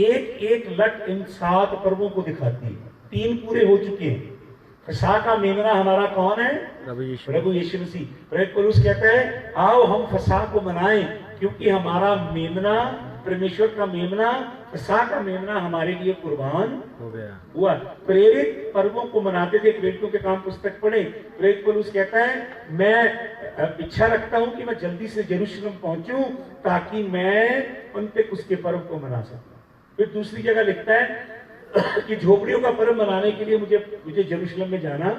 एक एक लट इन 7 पर्वों को दिखाती है। 3 पूरे हो चुके हैं, फसह का मेमना हमारा कौन है? प्रभु यीशु प्रभु यीशु मसीह। प्रेरित पौलुस कहता है आओ हम फसह को मनाएं, क्योंकि हमारा मेमना, परमेश्वर का मेमना, फसह का मेमना हमारे लिए कुर्बान हो गया। हुआ। प्रेरित पर्वों को मनाते थे। प्रेरितों के काम पुस्तक पढ़े। प्रेरित पौलुस कहता है मैं इच्छा रखता हूं कि मैं जल्दी से यरूशलेम पहुंचूं ताकि मैं पेंतेकुस्त के पर्व को मना सकूं। फिर दूसरी जगह लिखता है कि झोपड़ियों का पर्व मनाने के लिए मुझे यरूशलेम में जाना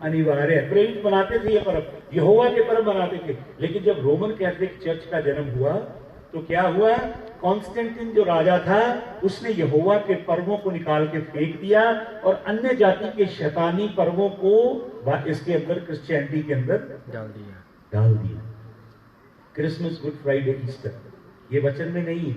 अनिवार्य है। प्रेरित मनाते थे ये पर्व, यहोवा के पर्व मनाते थे। लेकिन जब रोमन कैथोलिक चर्च का जन्म हुआ तो क्या हुआ? कॉन्स्टेंटिन जो राजा था उसने यहोवा के पर्वों को निकाल के फेंक दिया और अन्य जाति के शैतानी पर्वों को इसके अंदर, क्रिश्चियनिटी के अंदर डाल दिया। क्रिसमस, गुड फ्राइडे, ईस्टर ये वचन में नहीं।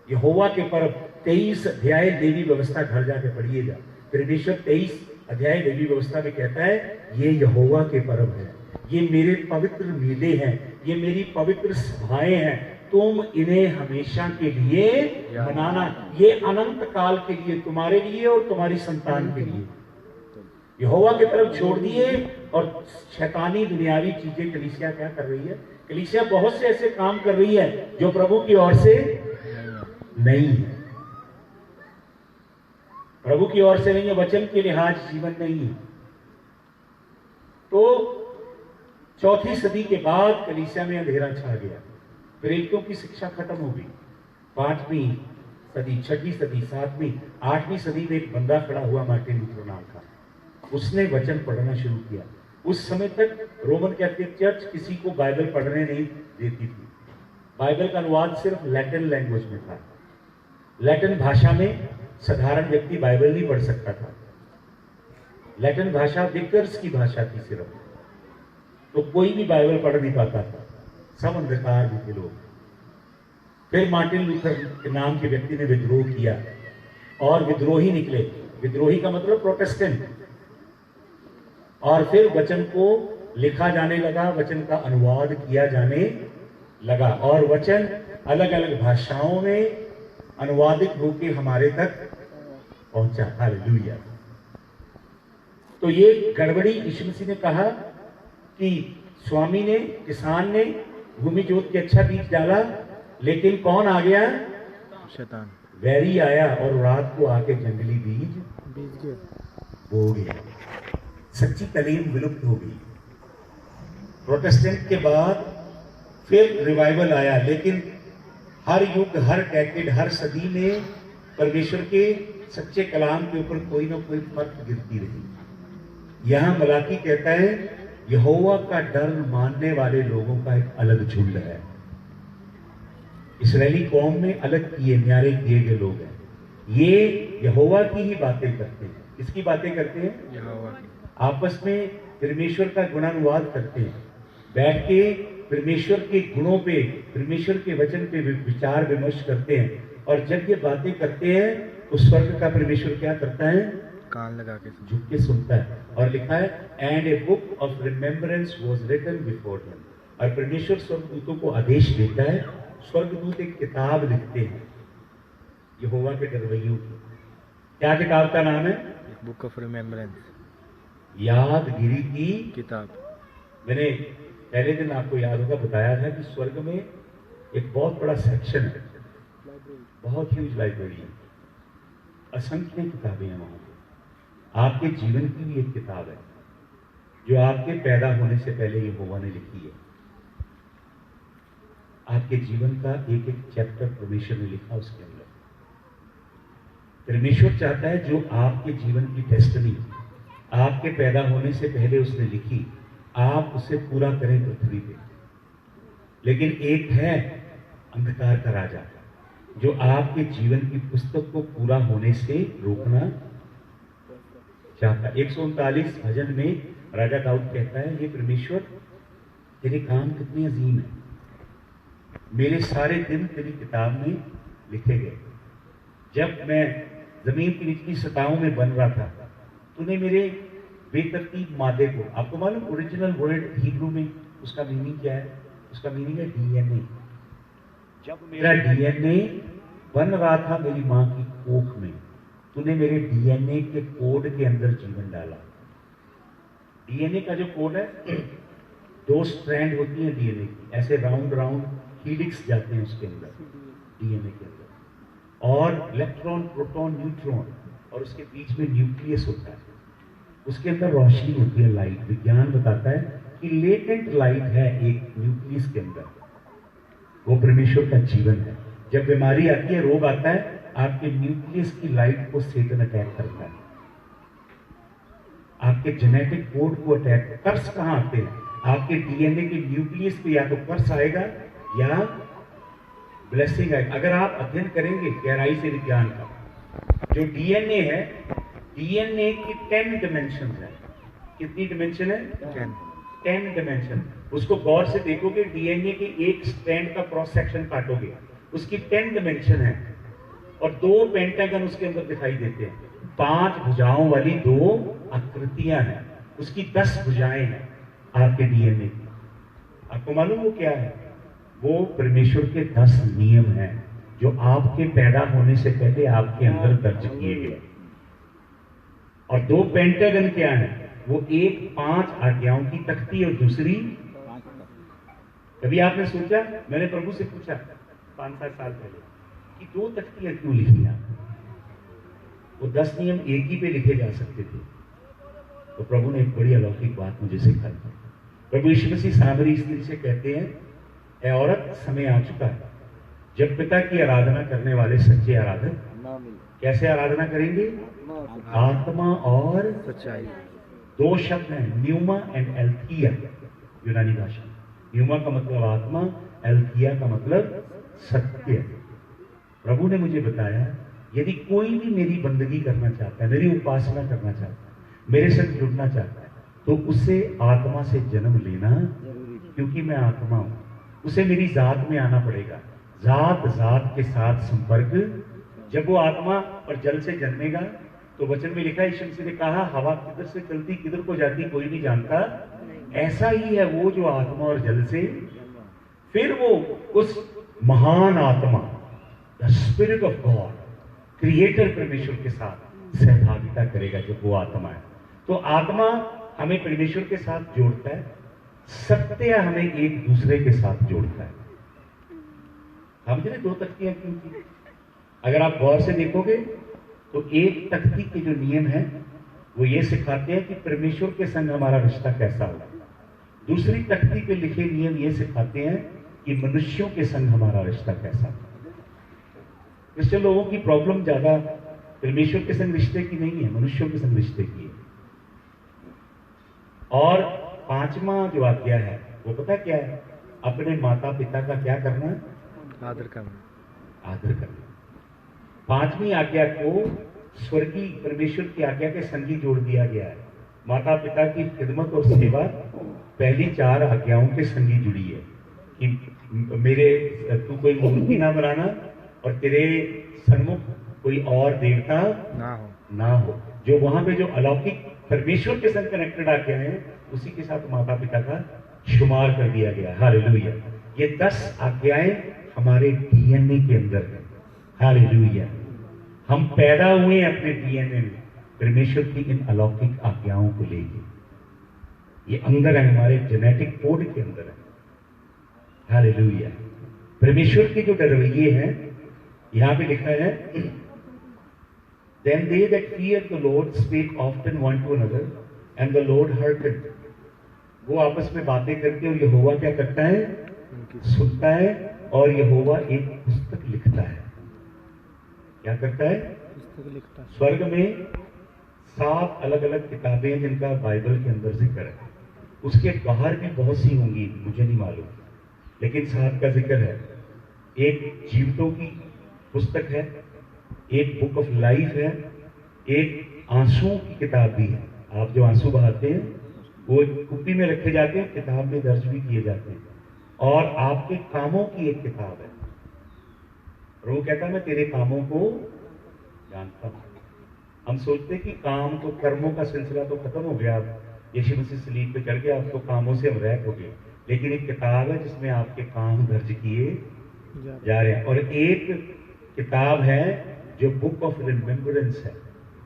यहोवा के पर्व 23 अध्याय लेवी व्यवस्था घर जाके पढ़िएगा। परमेश्वर 23 अध्याय लेवी व्यवस्था में कहता है ये यहोवा के पर्व है, ये मेरे पवित्र मेले हैं, ये मेरी पवित्र सभाएं हैं, तुम इन्हें हमेशा के लिए मनाना। ये अनंत काल के लिए, तुम्हारे लिए और तुम्हारी संतान के लिए। यहोवा के तरफ छोड़ दिए और शैतानी दुनियावी चीजें कलीसिया क्या कर रही है? कलीसिया बहुत से ऐसे काम कर रही है जो प्रभु की ओर से नहीं है, प्रभु की ओर से नहीं है, वचन के लिहाज जीवन नहीं है। तो चौथी सदी के बाद कलीसिया में अंधेरा छा गया। प्रेरितों की शिक्षा खत्म हो गई। 5वीं सदी, 6वीं सदी, 7वीं, 8वीं सदी में एक बंदा खड़ा हुआ मार्टिन लूथर नाम का। उसने वचन पढ़ना शुरू किया। उस समय तक रोमन कैथोलिक चर्च किसी को बाइबल पढ़ने नहीं देती थी। बाइबल का अनुवाद सिर्फ लैटिन लैंग्वेज में था। लैटिन भाषा में साधारण व्यक्ति बाइबल नहीं पढ़ सकता था। लैटिन भाषा विकर्स की भाषा थी सिर्फ, तो कोई भी बाइबल पढ़ नहीं पाता था, सब अंधकार में थे लोग। फिर मार्टिन लूथर के नाम के व्यक्ति ने विद्रोह किया और विद्रोही निकले। विद्रोही का मतलब प्रोटेस्टेंट। और फिर वचन को लिखा जाने लगा, वचन का अनुवाद किया जाने लगा और वचन अलग अलग भाषाओं में अनुवादित होकर हमारे तक पहुंचा। हालेलुया। तो ये गड़बड़ी यीशु मसीह ने कहा कि स्वामी ने, किसान ने भूमि जोत के अच्छा बीज डाला, लेकिन कौन आ गया? शैतान, वैरी आया और रात को आके जंगली बीज बो गया। सच्ची तालीम विलुप्त हो गई। प्रोटेस्टेंट के बाद फिर रिवाइवल आया, लेकिन हर युग, हर डेकेड, हर सदी में परमेश्वर के सच्चे कलाम के ऊपर कोई ना कोई फर्क गिरती रही। यहां मलाकी कहता है यहोवा का डर मानने वाले लोगों का एक अलग झुंड है। इस्राएली कौम में अलग किए, न्यारे किए गए लोग हैं। ये यहोवा की ही बातें करते हैं। किसकी बातें करते हैं? यहोवा की। आपस में परमेश्वर का गुणानुवाद करते हैं, बैठ के परमेश्वर के गुणों पे, परमेश्वर के वचन पे विचार विमर्श करते हैं। और जब ये बातें करते हैं तो स्वर्ग का परमेश्वर क्या करता है? कान लगा के झुक के सुनता है। और लिखा है and a book of remembrance was written before him. और परमेश्वर स्वर्गदूतों को आदेश देता है, स्वर्गदूत एक किताब लिखते हैं यहोवा के डरवैयों की। क्या किताब का नाम है? बुक ऑफ रिमेम्बरेंस, यादगिरी की किताब। मैंने पहले दिन आपको याद होगा बताया था कि स्वर्ग में एक बहुत बड़ा सेक्शन है, बहुत ह्यूज लाइब्रेरी है, असंख्य किताबें हैं वहां पे। आपके जीवन की भी एक किताब है जो आपके पैदा होने से पहले यहोवा ने लिखी है। आपके जीवन का एक एक चैप्टर परमेश्वर ने लिखा उसके अंदर। परमेश्वर चाहता है जो आपके जीवन की डेस्टिनी आपके पैदा होने से पहले उसने लिखी, आप उसे पूरा करें पृथ्वी पे। लेकिन एक है अंधकार का राजा जो आपके जीवन की पुस्तक को पूरा होने से रोकना चाहता है। 139 भजन में राजा दाऊद कहता है, हे परमेश्वर तेरे काम कितने अजीम है, मेरे सारे दिन तेरी किताब में लिखे गए। जब मैं जमीन की निचली सतहों में बन रहा था, तूने मेरे बेतरतीब मादे को, आपको मालूम ओरिजिनल वर्ड हिब्रू में उसका मीनिंग क्या है? उसका मीनिंग है डीएनए। जब मेरा डीएनए बन रहा था मेरी मां की कोख में, तूने मेरे डीएनए के कोड के अंदर जीवन डाला। डीएनए का जो कोड है, 2 स्ट्रैंड होती है डीएनए की, ऐसे राउंड राउंड हीलिक्स जाते हैं उसके अंदर, डीएनए के अंदर, और इलेक्ट्रॉन, प्रोटॉन, न्यूट्रॉन, और उसके बीच में न्यूक्लियस होता है, उसके अंदर रोशनी होती है, लाइट। विज्ञान बताता है कि लेटेंट लाइट है एक न्यूक्लियस के अंदर, वो परमेश्वर का जीवन है। जब बीमारी आती है, रोग आता है, आपके न्यूक्लियस की लाइट को सेटन अटैक करता है, आपके जेनेटिक कोड को अटैक। कर्स कहां आते हैं? आपके डीएनए के न्यूक्लियस पे या तो कर्स आएगा या ब्लेसिंग आएगा। अगर आप अध्ययन करेंगे गहराई से विज्ञान का, जो डीएनए है, डीएनए की 10 डिमेंशन है। कितनी डिमेंशन है? 10 डिमेंशन। उसको गौर से देखोगे, डीएनए के एक स्ट्रैंड का क्रॉस सेक्शन काटोगे, उसकी 10 डिमेंशन है, और 2 पेंटागन उसके अंदर दिखाई देते हैं। 5 भुजाओं वाली 2 आकृतियां हैं, उसकी 10 भुजाएं हैं आपके डीएनए की। आपको मालूम वो क्या है? वो परमेश्वर के 10 नियम हैं जो आपके पैदा होने से पहले आपके अंदर दर्ज किए गए। और 2 पेंटागन क्या है? वो एक 5 आज्ञाओं की तख्ती और दूसरी। कभी आपने सोचा, मैंने प्रभु से पूछा 5-7 साल पहले कि 2 तख्तियां क्यों लिखी आपने? वो 10 नियम एक ही पे लिखे जा सकते थे। तो प्रभु ने एक बड़ी अलौकिक बात मुझे सिखाई। प्रभु यीशु मसीह सामरी स्त्री से कहते हैं, ऐ औरत, समय आ चुका है जब पिता की आराधना करने वाले सच्चे आराधक कैसे आराधना करेंगे? आत्मा और सच्चाई। 2 शब्द हैं, न्यूमा एंड एल्थिया, यूनानी भाषा। न्यूमा का मतलब आत्मा, एल्थिया का मतलब सत्य। प्रभु ने मुझे बताया, यदि कोई भी मेरी बंदगी करना चाहता है, मेरी उपासना करना चाहता है, मेरे साथ जुड़ना चाहता है, तो उसे आत्मा से जन्म लेना, क्योंकि मैं आत्मा हूं, उसे मेरी जात में आना पड़ेगा। जात जात के साथ संपर्क। जब वो आत्मा और जल से जन्मेगा, तो वचन में लिखा, यीशु मसीह ने कहा, हवा किधर से चलती किधर को जाती कोई नहीं जानता, ऐसा ही है वो जो आत्मा और जल से। फिर वो उस महान आत्मा, the spirit of God, creator परमेश्वर के साथ सहभागिता करेगा जब वो आत्मा है। तो आत्मा हमें परमेश्वर के साथ जोड़ता है, सत्य हमें एक दूसरे के साथ जोड़ता है। समझ रहे? 2 तख्तियां क्यों की? अगर आप गौर से देखोगे तो एक तख्ती के जो नियम है वो ये सिखाते हैं कि परमेश्वर के संग हमारा रिश्ता कैसा होगा। दूसरी तख्ती पे लिखे नियम ये सिखाते हैं कि मनुष्यों के संग हमारा रिश्ता कैसा होगा। क्रिश्चियन लोगों की प्रॉब्लम ज्यादा परमेश्वर के संग रिश्ते की नहीं है, मनुष्यों के संग रिश्ते की है। और 5वां जो आज्ञा है वो पता क्या है? अपने माता पिता का क्या करना? आदर करना। आदर करना। 5वीं आज्ञा को स्वर्गीय परमेश्वर की आज्ञा के संगी जोड़ दिया गया है। माता पिता की खिदमत और सेवा पहली 4 आज्ञाओं के संगी जुड़ी है कि मेरे तू कोई मूर्ति ना बनाना और तेरे सन्मुख कोई और देवता ना हो। जो वहां पे जो अलौकिक परमेश्वर के संग कनेक्टेड आज्ञा है, उसी के साथ माता पिता का शुमार कर दिया गया। हालेलुया। ये 10 आज्ञाएं हमारे डीएनए के अंदर है। हालेलुया। हम पैदा हुए अपने डीएनए में परमेश्वर की इन अलौकिक आज्ञाओं को लेके। ये अंदर है, हमारे जेनेटिक कोड के अंदर है। हालेलुया। परमेश्वर के जो रवैये हैं, यहां पे लिखा है, Then they that feared the Lord spake often one to another, and the Lord hearkened. वो आपस में बातें करते और यहोवा क्या करता है? सुनता है। और यहोवा एक पुस्तक लिखता है। क्या करता है? पुस्तक लिखता है। स्वर्ग में 7 अलग अलग किताबें हैं जिनका बाइबल के अंदर जिक्र है। उसके बाहर भी बहुत सी होंगी, मुझे नहीं मालूम, लेकिन 7 का जिक्र है। एक जीवतों की पुस्तक है, एक बुक ऑफ लाइफ है, एक आंसुओं की किताब भी है। आप जो आंसू बहाते हैं वो कुप्पी में रखे जाते हैं, किताब में दर्ज भी किए जाते हैं। और आपके कामों की एक किताब है। और वो कहता है, मैं तेरे कामों को जानता हूं। हम सोचते कि काम तो, कर्मों का सिलसिला तो खत्म हो गया, अब यीशु मसीह सलीब पे चढ़ गया, अब तो कामों से हम रहित हो गए। लेकिन एक किताब है जिसमें आपके काम दर्ज किए जा रहे हैं। और एक किताब है जो बुक ऑफ रिमेम्बरेंस है,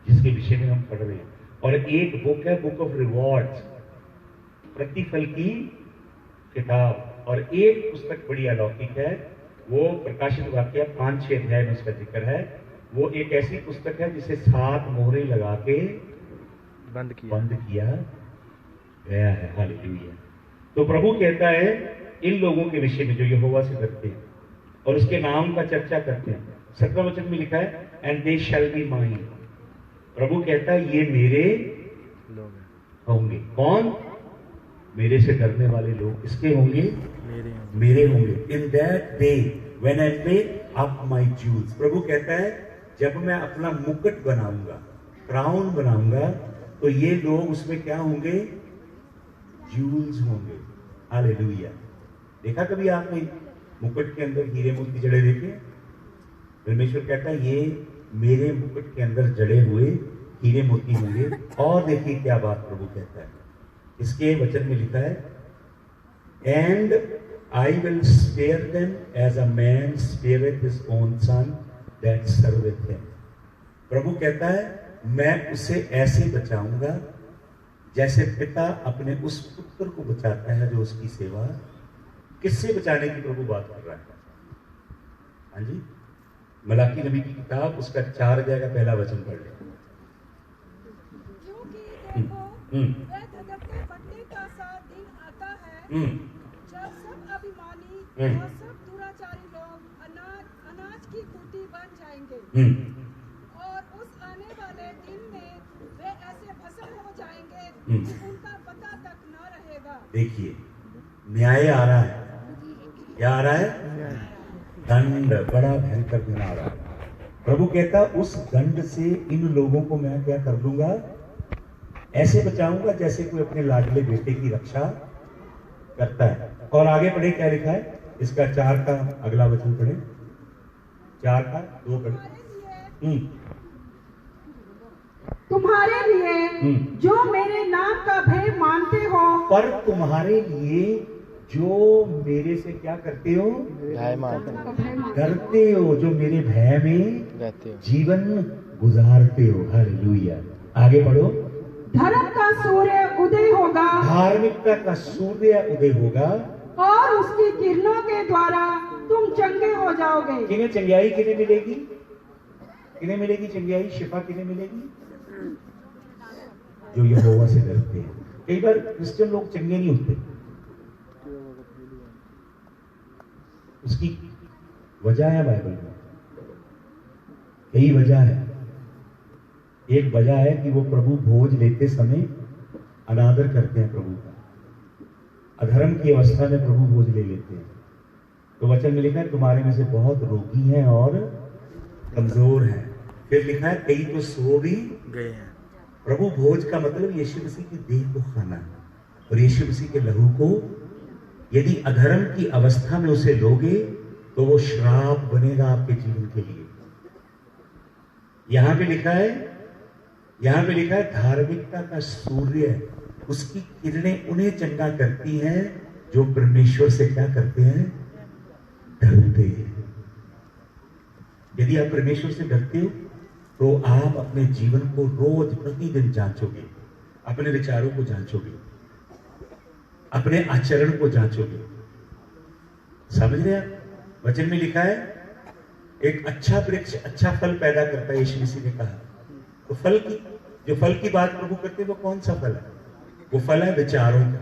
जिसके विषय में हम पढ़ रहे हैं। और एक बुक है बुक ऑफ रिवॉर्ड्स, प्रतिफल की किताब। और एक पुस्तक बड़ी अलौकिक है, वो प्रकाशित वाक्य 5-6 अध्याय में इसका जिक्र है। वो एक ऐसी पुस्तक है जिसे 7 मोहरें लगा के बंद किया गया है। हालेलुया। तो प्रभु कहता है इन लोगों के विषय में जो यहोवा से डरते हैं और उसके नाम का चर्चा करते हैं। 17 वचन में लिखा है and they shall be mine. प्रभु कहता है ये मेरे लोग होंगे। कौन? मेरे से डरने वाले लोग किसके होंगे? मेरे मेरे होंगे। In that day when I ले अप माय जूल्स। प्रभु कहता है जब मैं अपना मुकुट बनाऊंगा, क्राउन बनाऊंगा, तो ये लोग उसमें क्या होंगे? जूल्स होंगे। हालेलुया। देखा कभी आपने मुकुट के अंदर हीरे मोती जड़े देखे? परमेश्वर कहता है ये मेरे मुकुट के अंदर जड़े हुए हीरे मोती होंगे। और देखिए क्या बात प्रभु कहता है, इसके वचन में लिखा है and I will spare them as a man spareth his own son that serveth him. प्रभु कहता है मैं उसे ऐसे बचाऊंगा जैसे पिता अपने उस पुत्र को बचाता है जो उसकी सेवा। किससे बचाने की प्रभु बात कर रहा है? हाँ जी, मलाकी नबी की किताब उसका 4 अध्याय का पहला वचन पढ़ ले। क्योंकि देखो वह धधकते भट्टे का सा दिन आता है जब सब अभिमानी और सब दुराचारी लोग अनाज की खूंटी बन जाएंगे। और उस आने वाले दिन में वे ऐसे भस्म हो जाएंगे कि उनका पता तक न रहेगा। देखिए न्याय आ रहा है। क्या आ रहा है? दंड। बड़ा भयंकर दिन आ रहा है। प्रभु कहता उस दंड से इन लोगों को मैं क्या कर दूंगा? ऐसे बचाऊंगा जैसे कोई अपने लाडले बेटे की रक्षा करता है। और आगे पढ़े क्या लिखा है? इसका 4 का अगला वचन पढ़े। 4 का 2 पढ़े। तुम्हारे लिए जो मेरे नाम का भय मानते हो, पर तुम्हारे लिए जो मेरे से क्या करते हो? डरते हो, जो मेरे भय में रहते हो, जीवन गुजारते हो। हालेलुया। आगे पढ़ो। धर्म का सूर्य उदय होगा, धार्मिकता का सूर्य उदय होगा और उसकी किरणों के द्वारा तुम चंगे हो जाओगे। किन्हें चंगाई किन्हें मिलेगी? किन्हें मिलेगी चंगाई? शिफा किन्हें मिलेगी? जो यहोवा से डरते हैं। कई बार क्रिश्चियन लोग चंगे नहीं होते, उसकी वजह है बाइबल में। कई वजह है। एक वजह है कि वो प्रभु भोज लेते समय अनादर करते हैं प्रभु का। अधर्म की अवस्था में प्रभु भोज ले लेते हैं। तो वचन में लिखा है तुम्हारे में से बहुत रोगी हैं और कमजोर हैं। फिर लिखा है कई तो सो भी गए हैं। प्रभु भोज का मतलब यीशु मसीह की देह को खाना और यीशु मसीह के लहू को। यदि अधर्म की अवस्था में उसे लोगे तो वो श्राप बनेगा आपके जीवन के लिए। यहां पे लिखा है धार्मिकता का सूर्य, उसकी किरणें उन्हें चंगा करती हैं जो परमेश्वर से क्या करते हैं? डरते हैं। यदि आप परमेश्वर से डरते हो तो आप अपने जीवन को रोज प्रतिदिन जांचोगे, अपने विचारों को जांचोगे, अपने आचरण को जांचोगे। समझ रहे आप? वचन में लिखा है एक अच्छा वृक्ष अच्छा फल पैदा करता है, यीशु मसीह ने कहा। तो फल की बात प्रभु करते हैं वो कौन सा फल है? वो फल है विचारों का।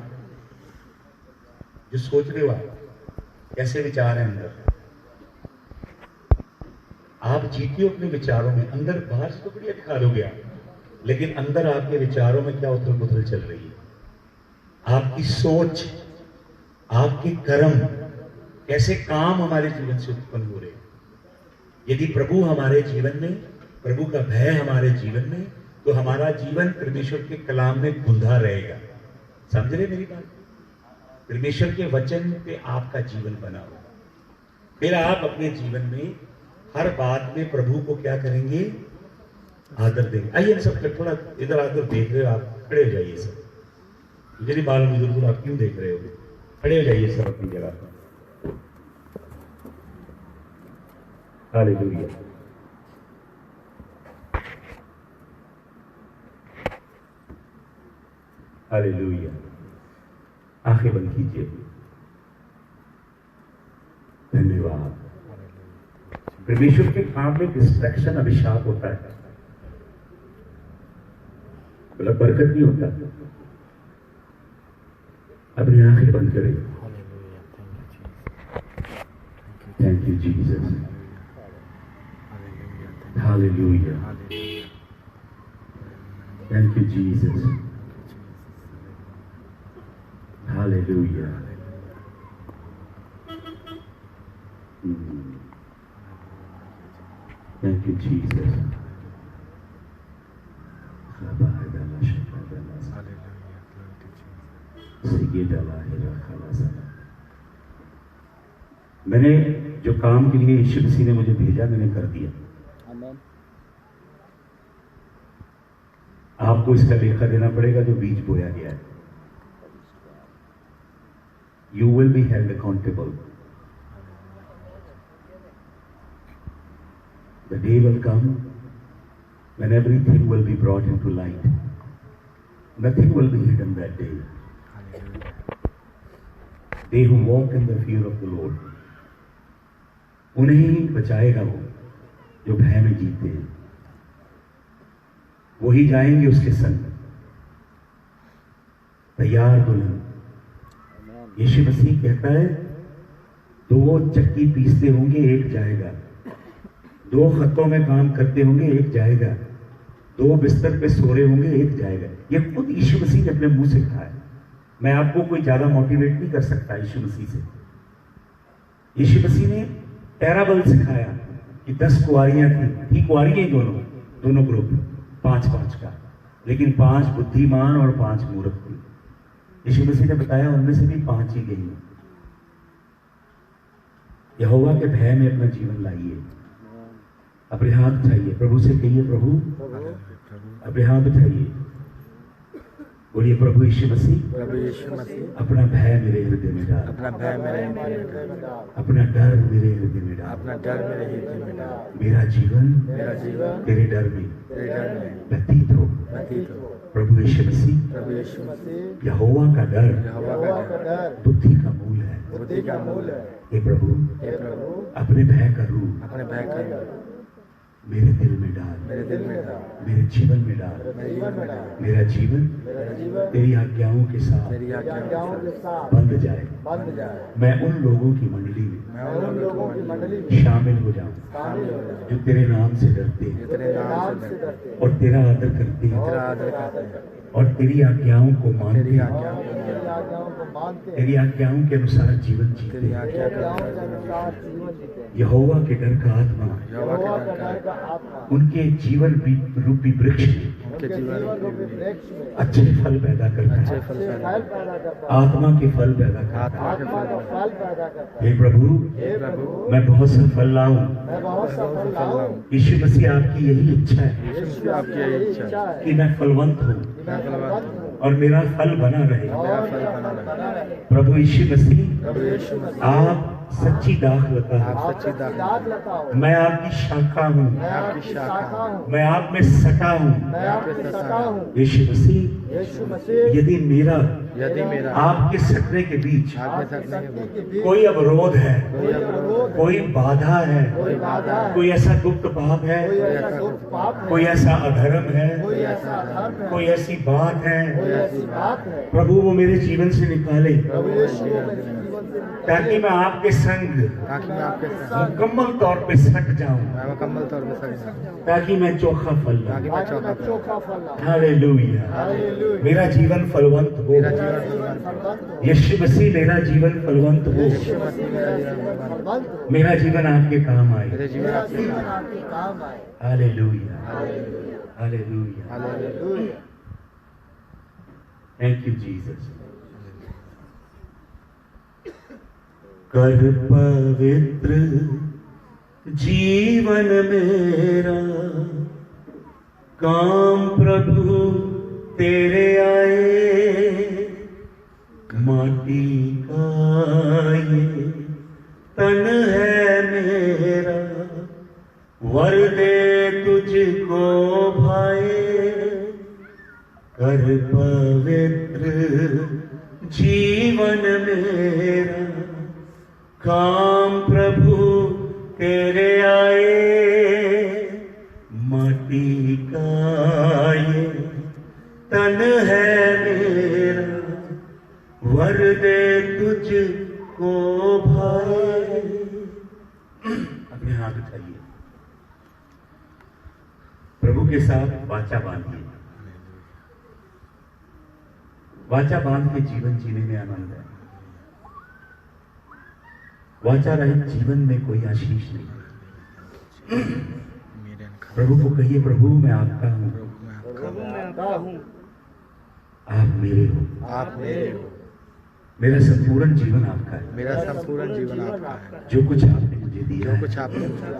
जो सोच रहे हो आप, कैसे विचार है अंदर, आप जीते हो अपने विचारों में। अंदर बाहर से तो बढ़िया दिखा दोगे आप, लेकिन अंदर आपके विचारों में क्या उथल पुथल चल रही है? आपकी सोच, आपके कर्म, कैसे काम हमारे जीवन से उत्पन्न हो रहे हैं। यदि प्रभु हमारे जीवन में, प्रभु का भय हमारे जीवन में, तो हमारा जीवन परमेश्वर के कलाम में गुंधा रहेगा। समझ रहे मेरी बात? परमेश्वर के वचन पे आपका जीवन बना हो, फिर आप अपने जीवन में हर बात में प्रभु को क्या करेंगे? आदर देंगे। आइए सब थोड़ा इधर आकर देख रहे हो आप, खड़े हो जाइए सब। मुझे नहीं मालूम इधर आप क्यों देख रहे हो, खड़े हो जाइए सब अपनी जगह पर। हालेलुया। हालेलुया। आंखें बंद कीजिए। धन्यवाद। परमेश्वर के काम में डिस्ट्रैक्शन अभिशाप होता है, मतलब बरकत नहीं होता। अपनी आंखें बंद करें। Thank you Jesus. Hallelujah. Thank you Jesus. Hallelujah. Thank you, Jesus. मैंने जो काम के लिए यीशु मसीह ने मुझे भेजा, मैंने कर दिया। आपको इसका लेखा देना पड़ेगा जो बीज बोया गया है। You will be held accountable. The day will come when everything will be brought into light. Nothing will be hidden that day. They who walk in the fear of the Lord, उन्हें ही बचाएगा वो जो भय में जीते हैं। वही जाएंगे उसके संग। तैयार दुल्हन। यीशु मसीह कहता है, दो चक्की पीसते होंगे एक जाएगा, दो खतों में काम करते होंगे एक जाएगा, दो बिस्तर पे सो रहे होंगे एक जाएगा। ये खुद यीशु मसीह ने अपने मुंह से कहा है। मैं आपको कोई ज्यादा मोटिवेट नहीं कर सकता यीशु मसीह से। यीशु मसीह ने पैराबल सिखाया कि 10 कुंवारियां थी कुंवारियां दोनों ग्रुप 5-5 का, लेकिन 5 बुद्धिमान और 5 मूर्ख थी। यीशु मसीह ने बताया उनमें से भी 5 ही गई। यहोवा के भय में अपना जीवन लाइए। अपने हाथ उठाइए, प्रभु से कहिए, प्रभु अपने हाथ उठाइए, बोलिए, प्रभु यीशु मसीह अपना भय मेरे हृदय में डाल, अपना भय मेरे हृदय में डाल, अपना डर मेरे हृदय में डाल, अपना डर मेरे हृदय में डाल। मेरा जीवन तेरे डर में व्यतीत हो। प्रभु यीशु मसीह यहोवा का डर बुद्धि का मूल है। हे प्रभु अपने भय का रूप मेरे दिल में डाल, मेरे जीवन में डाल। मेरा जीवन तेरी आज्ञाओं के साथ बंध जाए। मैं उन लोगों की मंडली में शामिल हो जाऊं जो तेरे नाम से डरते हैं और तेरा आदर करते हैं और तेरी आज्ञाओं को मानते हैं, तेरी आज्ञाओं के अनुसार जीवन जीते हैं। यहोवा के डर का आत्मा उनके जीवन रूपी वृक्ष अच्छे फल पैदा करता है, आत्मा के फल पैदा करता है। हे प्रभु मैं बहुत सा फल लाऊं। यीशु मसीह आपकी यही इच्छा है कि मैं फलवंत हूँ और मेरा फल बना रहे। प्रभु यीशु मसीह आप सच्ची दाख लता हूँ, मैं आपकी शाखा हूँ, मैं आप में सटा हूँ। यीशु मसीह यदि मेरा आपके सटने के बीच कोई अवरोध है, कोई बाधा है, कोई ऐसा गुप्त पाप है, कोई ऐसा अधर्म है, कोई ऐसी बात है, प्रभु वो मेरे जीवन से निकाले ताकि मैं आपके संग मुकम्मल तौर पे सट जाऊं, ताकि मैं चोखा फल लाऊं। हालेलुया। मेरा जीवन फलवंत हो। यीशु मसीह मेरा जीवन फलवंत हो। मेरा जीवन आपके काम आए। Hallelujah, hallelujah. Thank you Jesus. कर पवित्र जीवन मेरा, काम प्रभु तेरे आए। माटी का ये तन है मेरा, वर दे तुझको भाए। कर पवित्र जीवन मेरा काम प्रभु तेरे आए, माटी का ये तन है मेरा, वर दे तुझको भाए। अपने हाथ उठाइए, प्रभु के साथ वाचा बांधिए। वाचा बांध के जीवन जीने में आनंद है। वाचा रहित जीवन में कोई आशीष नहीं। प्रभु को कहिए, प्रभु मैं आपका हूं, आप मेरे हो, आप मेरे हो, मेरा संपूर्ण जीवन आपका है। मेरा संपूर्ण जीवन आपका है। जो कुछ आपने मुझे दिया जो है, कुछ आपने मुझे दिया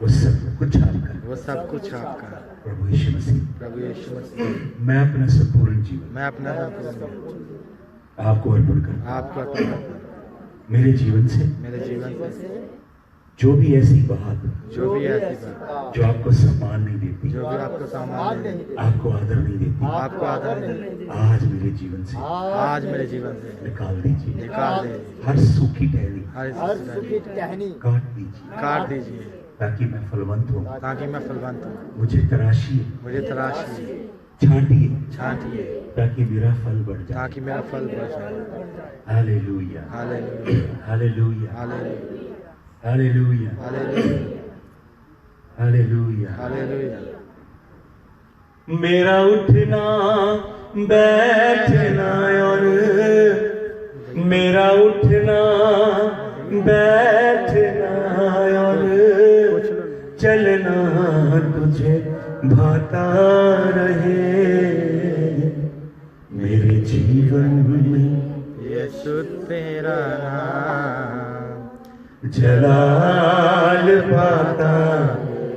वो सब कुछ आपका है। वो सब कुछ आपका है। प्रभु यीशु मसीह, प्रभु यीशु मसीह, मैं अपना संपूर्ण जीवन मैं अपना संपूर्ण जीवन आपको अर्पण करता हूं। आपको अर्पण करता हूं। मेरे जीवन से मेरे जीवन से जो भी ऐसी बात, जो भी ऐसी बात जो आपको सम्मान नहीं देती, जो भी आपको सम्मान नहीं देती, आपको आदर नहीं देती, आपको आदर नहीं देती, आज मेरे जीवन से आज मेरे जीवन से निकाल दीजिए। निकाल दीजिए। हर सूखी टहनी हर सुखी टहनी काट दीजिए, काट दीजिए, ताकि मैं फलवंत हूँ। ताकि मैं फलवंत हूँ। मुझे तराशिए, मुझे तराशिए, छांटिए, छांटिए, ताकि मेरा फल बढ़ जाए। ताकि मेरा फल बढ़ जाए। Hallelujah, hallelujah, hallelujah, hallelujah, hallelujah, hallelujah, hallelujah. Hallelujah. मेरा उठना बैठना और मेरा उठना बैठना और चलना तुझे भाता रहे मेरे जीवन में। यीशु तेरा नाम जलाल पाता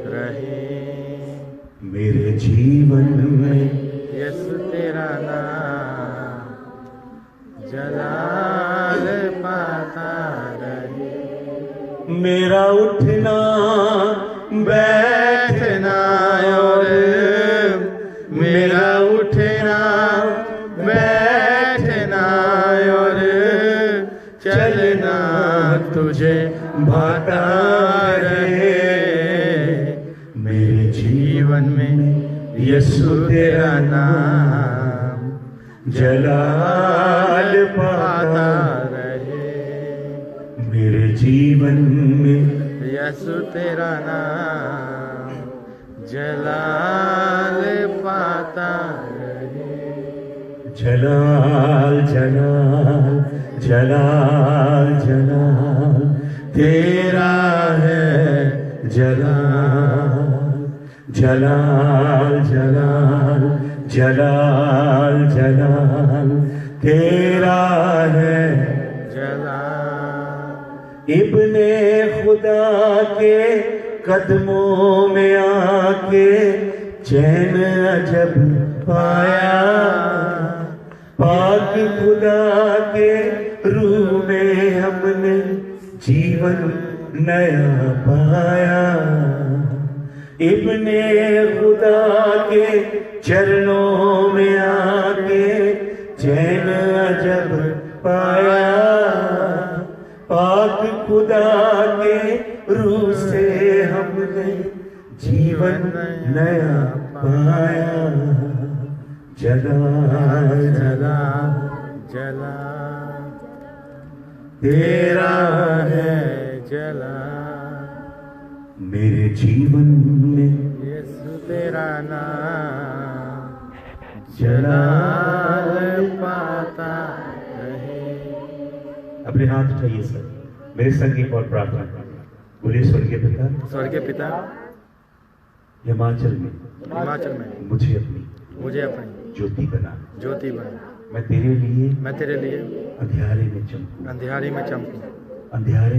रहे मेरे जीवन में। यीशु तेरा नाम जलाल पाता रहे। मेरा उठना बैठना और मेरा उठना बैठना और चलना तुझे भाता रहे मेरे जीवन में। यीशु तेरा नाम जलाल पाता पाता रहे मेरे जीवन में। यीशु तेरा नाम जलाल पाता रहे। जलाल जलाल जलाल जलाल तेरा है जलाल जलाल जलाल जलाल जलाल तेरा है जलाल। इब्ने खुदा के कदमों में आके चैन अजब पाया। पाक खुदा के रूह में हमने जीवन नया पाया। इब्ने खुदा के चरणों में आके चैन अजब पाया। पाक खुदा के रूह से हमने जीवन नया पाया। जलाल जला जला तेरा है जला मेरे जीवन में। यीशु तेरा नाम जलाल पाता रहे। अपने हाथ उठाइए सर, मेरे संग एक और प्रार्थना बोलिए। स्वर्गीय पिता, स्वर्गीय पिता, हिमाचल में मुझे अपनी ज्योति बना। ज्योति बन। मैं तेरे लिए अंधियारे में चमकूं। अंधियारे में चमकूं। अंधियारे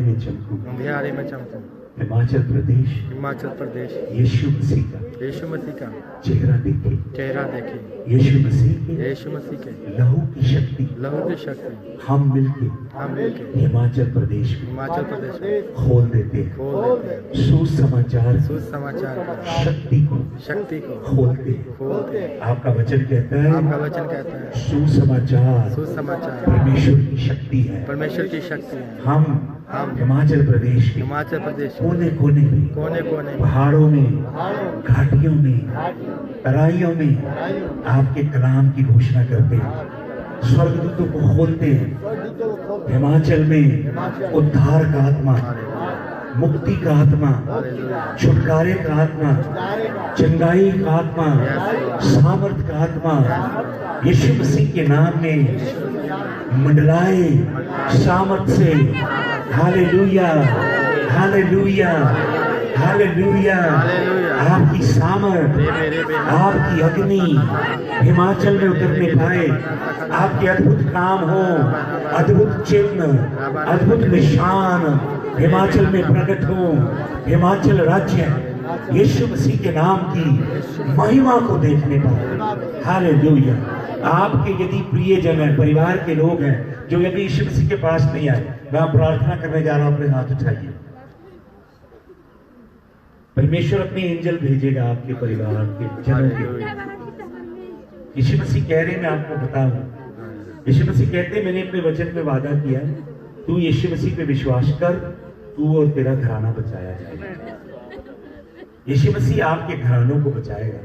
में चमकूं। हिमाचल प्रदेश हिमाचल प्रदेश यीशु मसीह का यीशु मसीह का चेहरा देखे, चेहरा देखे, यीशु मसीह के यीशु मसीह के लहू की शक्ति लहू की शक्ति हम मिलके हम मिलके हिमाचल प्रदेश में हिमाचल प्रदेश में खोल देते हैं। खोल देते हैं। सुसमाचार सुसमाचार की शक्ति को शक्ति को खोलते हैं। खोलते हैं। आपका वचन कहता है आपका वचन कहता है सुसमाचार सुसमाचार परमेश्वर की शक्ति है। परमेश्वर की शक्ति है। हम हिमाचल प्रदेश के हिमाचल प्रदेश कोने कोने में, कोने कोने पहाड़ों में, घाटियों में, तराइयों में आपके कलाम की घोषणा करते हैं। स्वर्गदूतों को खोलते हैं। हिमाचल में उद्धार का आत्मा, मुक्ति का आत्मा, छुटकारे का आत्मा, चंगाई का आत्मा, सामर्थ का आत्मा यीशु मसीह के नाम में मंडलाए सामर्थ से। Hallelujah, hallelujah, hallelujah. आपकी सामर्थ, आपकी अग्नि हिमाचल में उतरने पाए। आपके अद्भुत काम हो, अद्भुत चिन्ह, अद्भुत निशान हिमाचल में प्रकट हो। हिमाचल राज्य यीशु मसीह के नाम की महिमा को देखने पाए। हालेलुया। आपके यदि प्रियजन हैं, परिवार के लोग हैं जो यदि यीशु मसीह के पास नहीं आए, मैं प्रार्थना करने जा रहा हूं, अपने हाथ उठाइए। परमेश्वर अपने एंजल भेजेगा आपके परिवार के जनों के। यीशु मसीह कह रहे, मैं आपको बताऊं, यीशु मसीह कहते, मैंने अपने वचन में वादा किया, तू यीशु मसीह पे विश्वास कर, तू और तेरा घराना बचाया जाएगा। यीशु मसीह आपके घरानों को बचाएगा,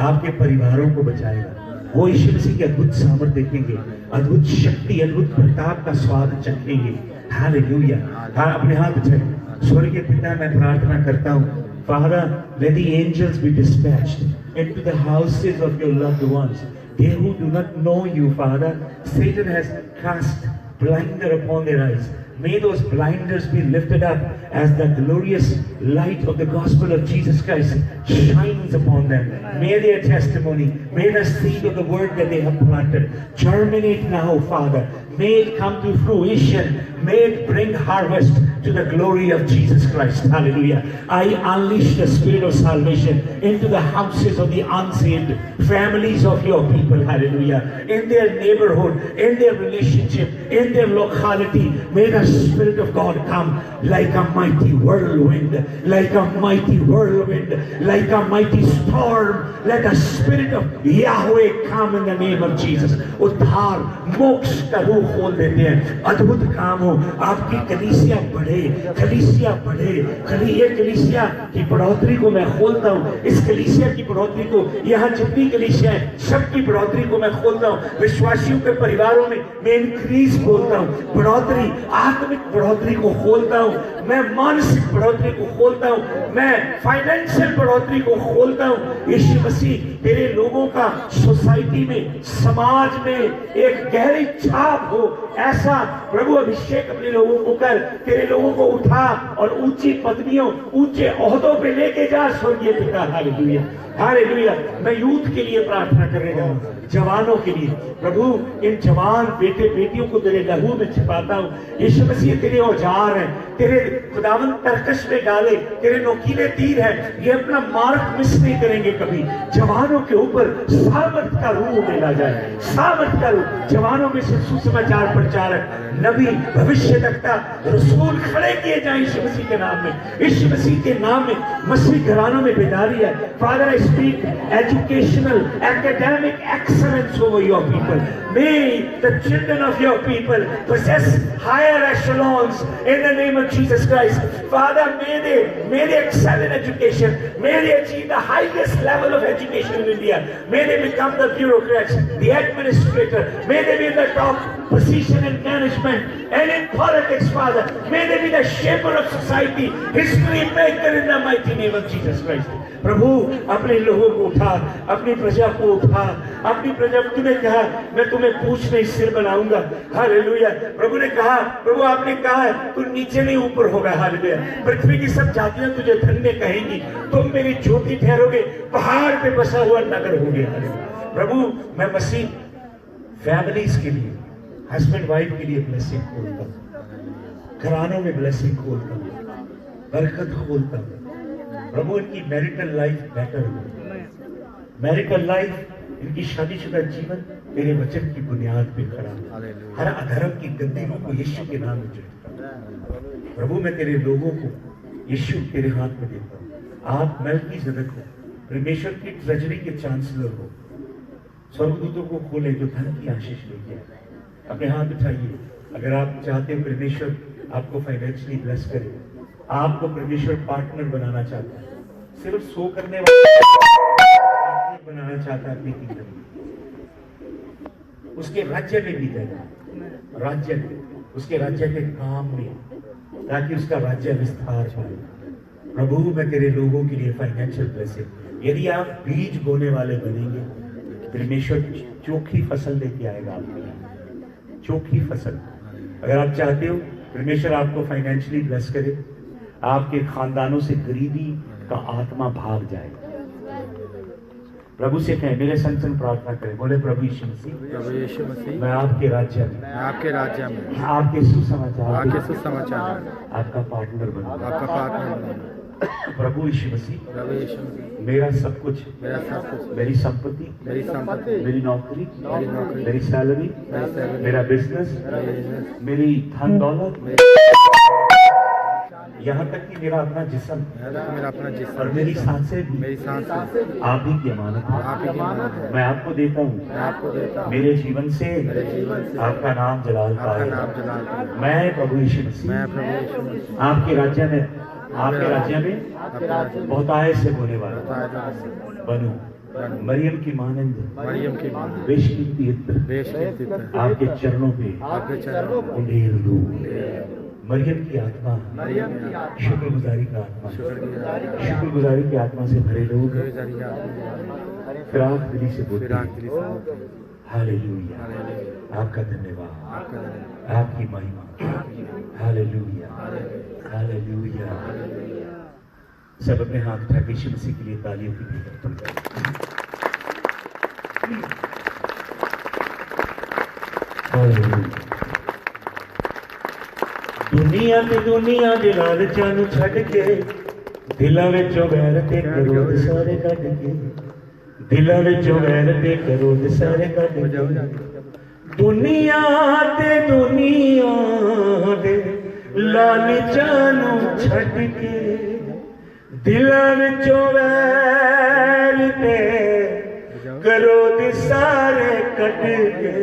आपके परिवारों को बचाएगा। वो यीशु मसीह की अद्भुत सामर्थ देखेंगे, अद्भुत शक्ति, अद्भुत प्रताप का स्वाद चखेंगे। हालेलुया। हाँ, अपने हाथ उठाएं। स्वर्गीय पिता, मैं प्रार्थना करता हूँ, Father, let the angels be dispatched into the houses of your loved ones. They who do not know you, Father, Satan has cast blinder upon their eyes. May those blinders be lifted up as the glorious light of the gospel of Jesus Christ shines upon them. May their testimony, may the seed of the word that they have planted germinate now, Father. May it come to fruition. May it bring harvest to the glory of Jesus Christ. Hallelujah. I unleash the spirit of salvation into the houses of the unsaved, families of your people. Hallelujah. In their neighborhood, in their relationship, in their locality, may the Spirit of God come like a mighty whirlwind, like a mighty whirlwind, like a mighty storm. Let the Spirit of Yahweh come in the name of Jesus. उद्धार, मोक्ष का रूह खोल देते हैं। अद्भुत काम हो, आपकी कलीसिया बढ़े, कलीसिया बढ़े। ये कलीसिया की बढ़ोतरी को मैं खोलता हूँ। इस कलीसिया की बढ़ोतरी को, यहाँ जितनी कलीसिया है सबकी बढ़ोतरी को मैं खोलता हूँ। विश्वासियों के परिवारों में मैं इंक्रीज खोलता हूँ, बढ़ोतरी, आत्मिक बढ़ोतरी को खोलता हूँ। मैं मानसिक बढ़ोतरी को खोलता हूँ, मैं फाइनेंशियल बढ़ोतरी को खोलता हूँ। यीशु मसीह तेरे लोगों का सोसाइटी में, समाज में एक गहरी छाप हो, ऐसा प्रभु अभिषेक अपने लोगों को कर, तेरे लोगों को उठा और ऊंची पदवियों, ऊंचे ओहदों पे लेके जा स्वर्गीय पिता। Hallelujah, hallelujah. मैं यूथ के लिए प्रार्थना करने जा रहा हूँ, जवानों के लिए। प्रभु, इन जवान बेटे बेटियों को तेरे लहू में छिपाता हूँ। यीशु मसीह तेरे औजार हैं, तेरे खुदावन तरकश में डाले, तेरे नोकीले तीर हैं, ये अपना मार्ग मिस नहीं करेंगे कभी। जवानों के ऊपर सामर्थ का रूह मिला जाए, सामर्थ का रूह। जवानों में से सुसमाचार प्रचारक, नबी, भविष्यवक्ता, रसूल खड़े किए जाए यीशु मसीह के नाम में। यीशु मसीह के नाम में मसीह घरानों में बेदारी है। Father, I speak educational, academic excellence over your people. May the children of your people possess higher echelons in the name of Jesus Christ. Father, may they excel in education. May they achieve the highest level of education in India. May they become the bureaucrats, the administrator. May they be in the top position in management and in politics, Father. May they be the shaper of society, history maker in the mighty name of Jesus Christ. प्रभु, अपने लोगों को उठा, अपनी प्रजा को उठा, अपनी प्रजा को तूने कहा मैं तुम्हें पूछ नहीं सिर बनाऊंगा। हालेलुया। प्रभु ने कहा, प्रभु आपने कहा है तू नीचे नहीं ऊपर होगा। हालेलुया। पृथ्वी की सब जातियां तुझे धन्य कहेंगी, तुम मेरी ज्योति ठहरोगे, पहाड़ पे बसा हुआ नगर हो गया। प्रभु, मैं मसीह फैमिलीज के लिए, हस्बैंड वाइफ के लिए ब्लेसिंग खोलता हूँ, घरानों में ब्लेसिंग खोलता हूँ। बरकत खोलता हूँ। प्रभु इनकी मैरिटल लाइफ बेटर हो, मैरिटल लाइफ, इनकी शादीशुदा जीवन तेरे वचन की बुनियाद पे खड़ा हो। हर अधर्म की गंदगी को यीशु के नाम में चढ़ता हूं। प्रभु मैं तेरे लोगों को यीशु तेरे हाथ में देता हूँ। आप मेल्कीसेदेक हो, परमेश्वर की ट्रेजरी के चांसलर हो। स्वर्गदूतों को खोले जो धन की आशीष लेके आए। अपने हाथ उठाइए। अगर आप चाहते हो परमेश्वर आपको फाइनेंशियली ब्लेस करे, आपको परमेश्वर पार्टनर बनाना चाहता है, सिर्फ सो करने वाला बनाना चाहता है अपनी किंगडम में, उसके राज्य में भी जाएगा, राज्य में, उसके राज्य के काम में, ताकि उसका राज्य विस्तार पाए। प्रभु मैं तेरे लोगों के लिए फाइनेंशियल ब्लेसिंग, यदि आप बीज बोने वाले बनेंगे, परमेश्वर चोखी फसल लेके आएगा आपके लिए, चोखी फसल। अगर आप चाहते हो परमेश्वर आपको फाइनेंशियली ब्लेस करे, आपके खानदानों से गरीबी का आत्मा भाग जाए, प्रभु से कहें, मेरे संग संग प्रार्थना करें, बोले प्रभु यीशु मसीह मैं आपके राज्य में, आपके आपके सुसमाचार सुसमाचार आपका पार्टनर बनूंगा, आपका पार्टनर बनूंगा। प्रभु यीशु मसीह मेरा सब कुछ, मेरी संपत्ति, मेरी नौकरी, मेरी सैलरी, मेरा बिजनेस, मेरी धन दौलत, यहाँ तक कि मेरा अपना जिस्म और मेरी सांसें भी आप ही की अमानत है। मैं आपको देता हूँ, मेरे जीवन से आपका नाम जलाल पाए। मैं प्रभु यीशु मसीह आपके राज्य में, आपके राज्य में बहुतायत से बोने वाला बनूं, मरियम की मानंद, बेशकीमती इत्र आपके चरणों पे उंडेल दूं। मरियम की आत्मा, शुक्रगुजारी का आत्मा, शुक्रगुजारी की आत्मा से भरे लोग फिराक दिली से बोलते हैं, हालेलुया, आपका धन्यवाद, आपकी महिमा, हालेलुया, हालेलुया। सब अपने हाथ उठा के यीशु मसीह के लिए तालियों की भीड़ दुनिया दे लालचां नूं छड्ड के, दिलां विचों वैर ते क्रोध सारे कढ के, दिलां विचों वैर ते क्रोध सारे कढ के, दुनिया दे लालचां नूं छड्ड के, दिलां विचों वैर ते क्रोध सारे कढ के,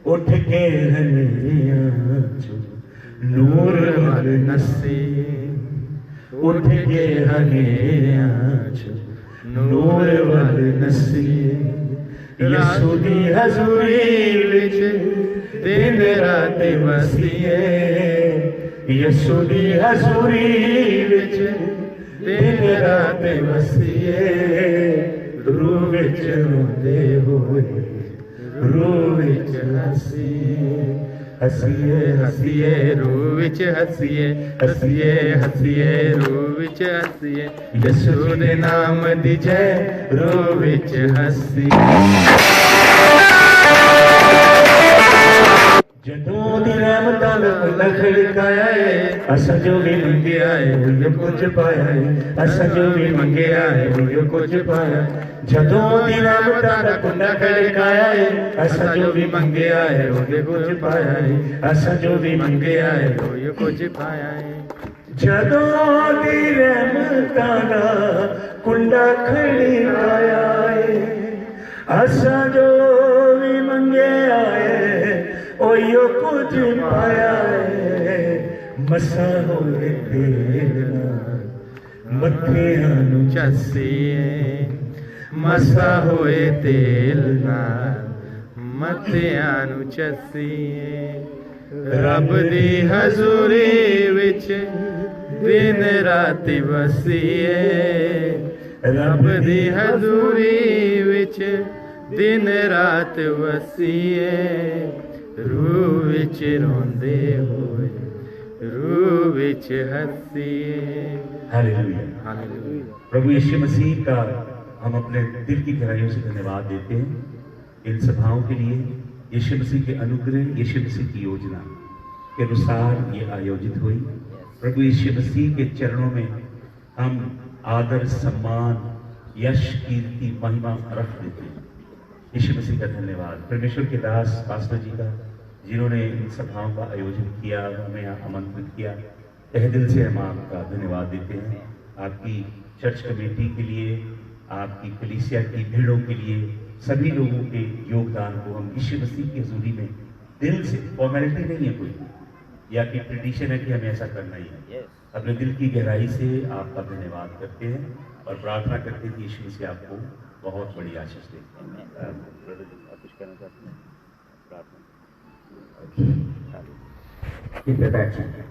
उठ के हनेरियां चों नूर वाल नसीए, उठ के हनेरियां चों नूर वाल नसीए, यीशु दी हज़ूरी विच दिन रात वसीए, यीशु दी हज़ूरी विच दिन रात वसीए, रूह विच रोंदे होए, रूह विच हसीए, हसीए हसीए रूह विच हसीए, हसीए हसीए रूह विच हसीए, यीशु दे नाम दी जय रूह विच हसीए। जदों दी रहमतां दा खड़काया है, असां जो भी मंगिया है उहियो कुछ पाया है, असां जो भी मंगिया है उहियो कुछ पाया है। जदों दी रहमतां दा कुंडा खड़काया है, असां जो भी मंगिया है उहियो कुछ पाया है, असां जो भी मंगिया है उहियो कुछ पाया है। जदों दी रहमतां दा कुंडा खड़काया है, असां जो भी मंगिया है ओयो कुछ पाया है। मसा होए तेल नाल मत्थियां नूं चसीए, मसा होए तेल नाल मत्थियां नूं चसीए, रब दी हज़ूरी विच दिन रात वसीए, रब दी हज़ूरी विच दिन रात वसीए, रूह विच रोंदे होए, रूह विच हसीए। Hallelujah, hallelujah. प्रभु यीशु मसीह का हम अपने दिल की गहराइयों से धन्यवाद देते हैं इन सभाओं के लिए। यीशु मसीह के अनुग्रह, यीशु मसीह की योजना के अनुसार ये आयोजित हुई। प्रभु यीशु मसीह के चरणों में हम आदर, सम्मान, यश, कीर्ति, महिमा रख देते हैं। यीशु मसीह का धन्यवाद। परमेश्वर के दास पास्टर जी का, जिन्होंने इन सभाओं का आयोजन किया, हमें यहाँ आमंत्रित किया, तहे दिल से हम आपका धन्यवाद देते हैं। आपकी चर्च कमेटी के लिए, आपकी कलीसिया की भीड़ों के लिए, सभी लोगों के योगदान को हम यीशु मसीह की हजूरी में दिल से, फॉर्मेलिटी नहीं है कोई, या कि ट्रेडिशन है कि हमें ऐसा करना ही है, अपने दिल की गहराई से आपका धन्यवाद करते हैं और प्रार्थना करते हैं कि यीशु मसीह आपको बहुत बड़ी आशीष दे। कुछ कहना चाहते हैं? प्रार्थना।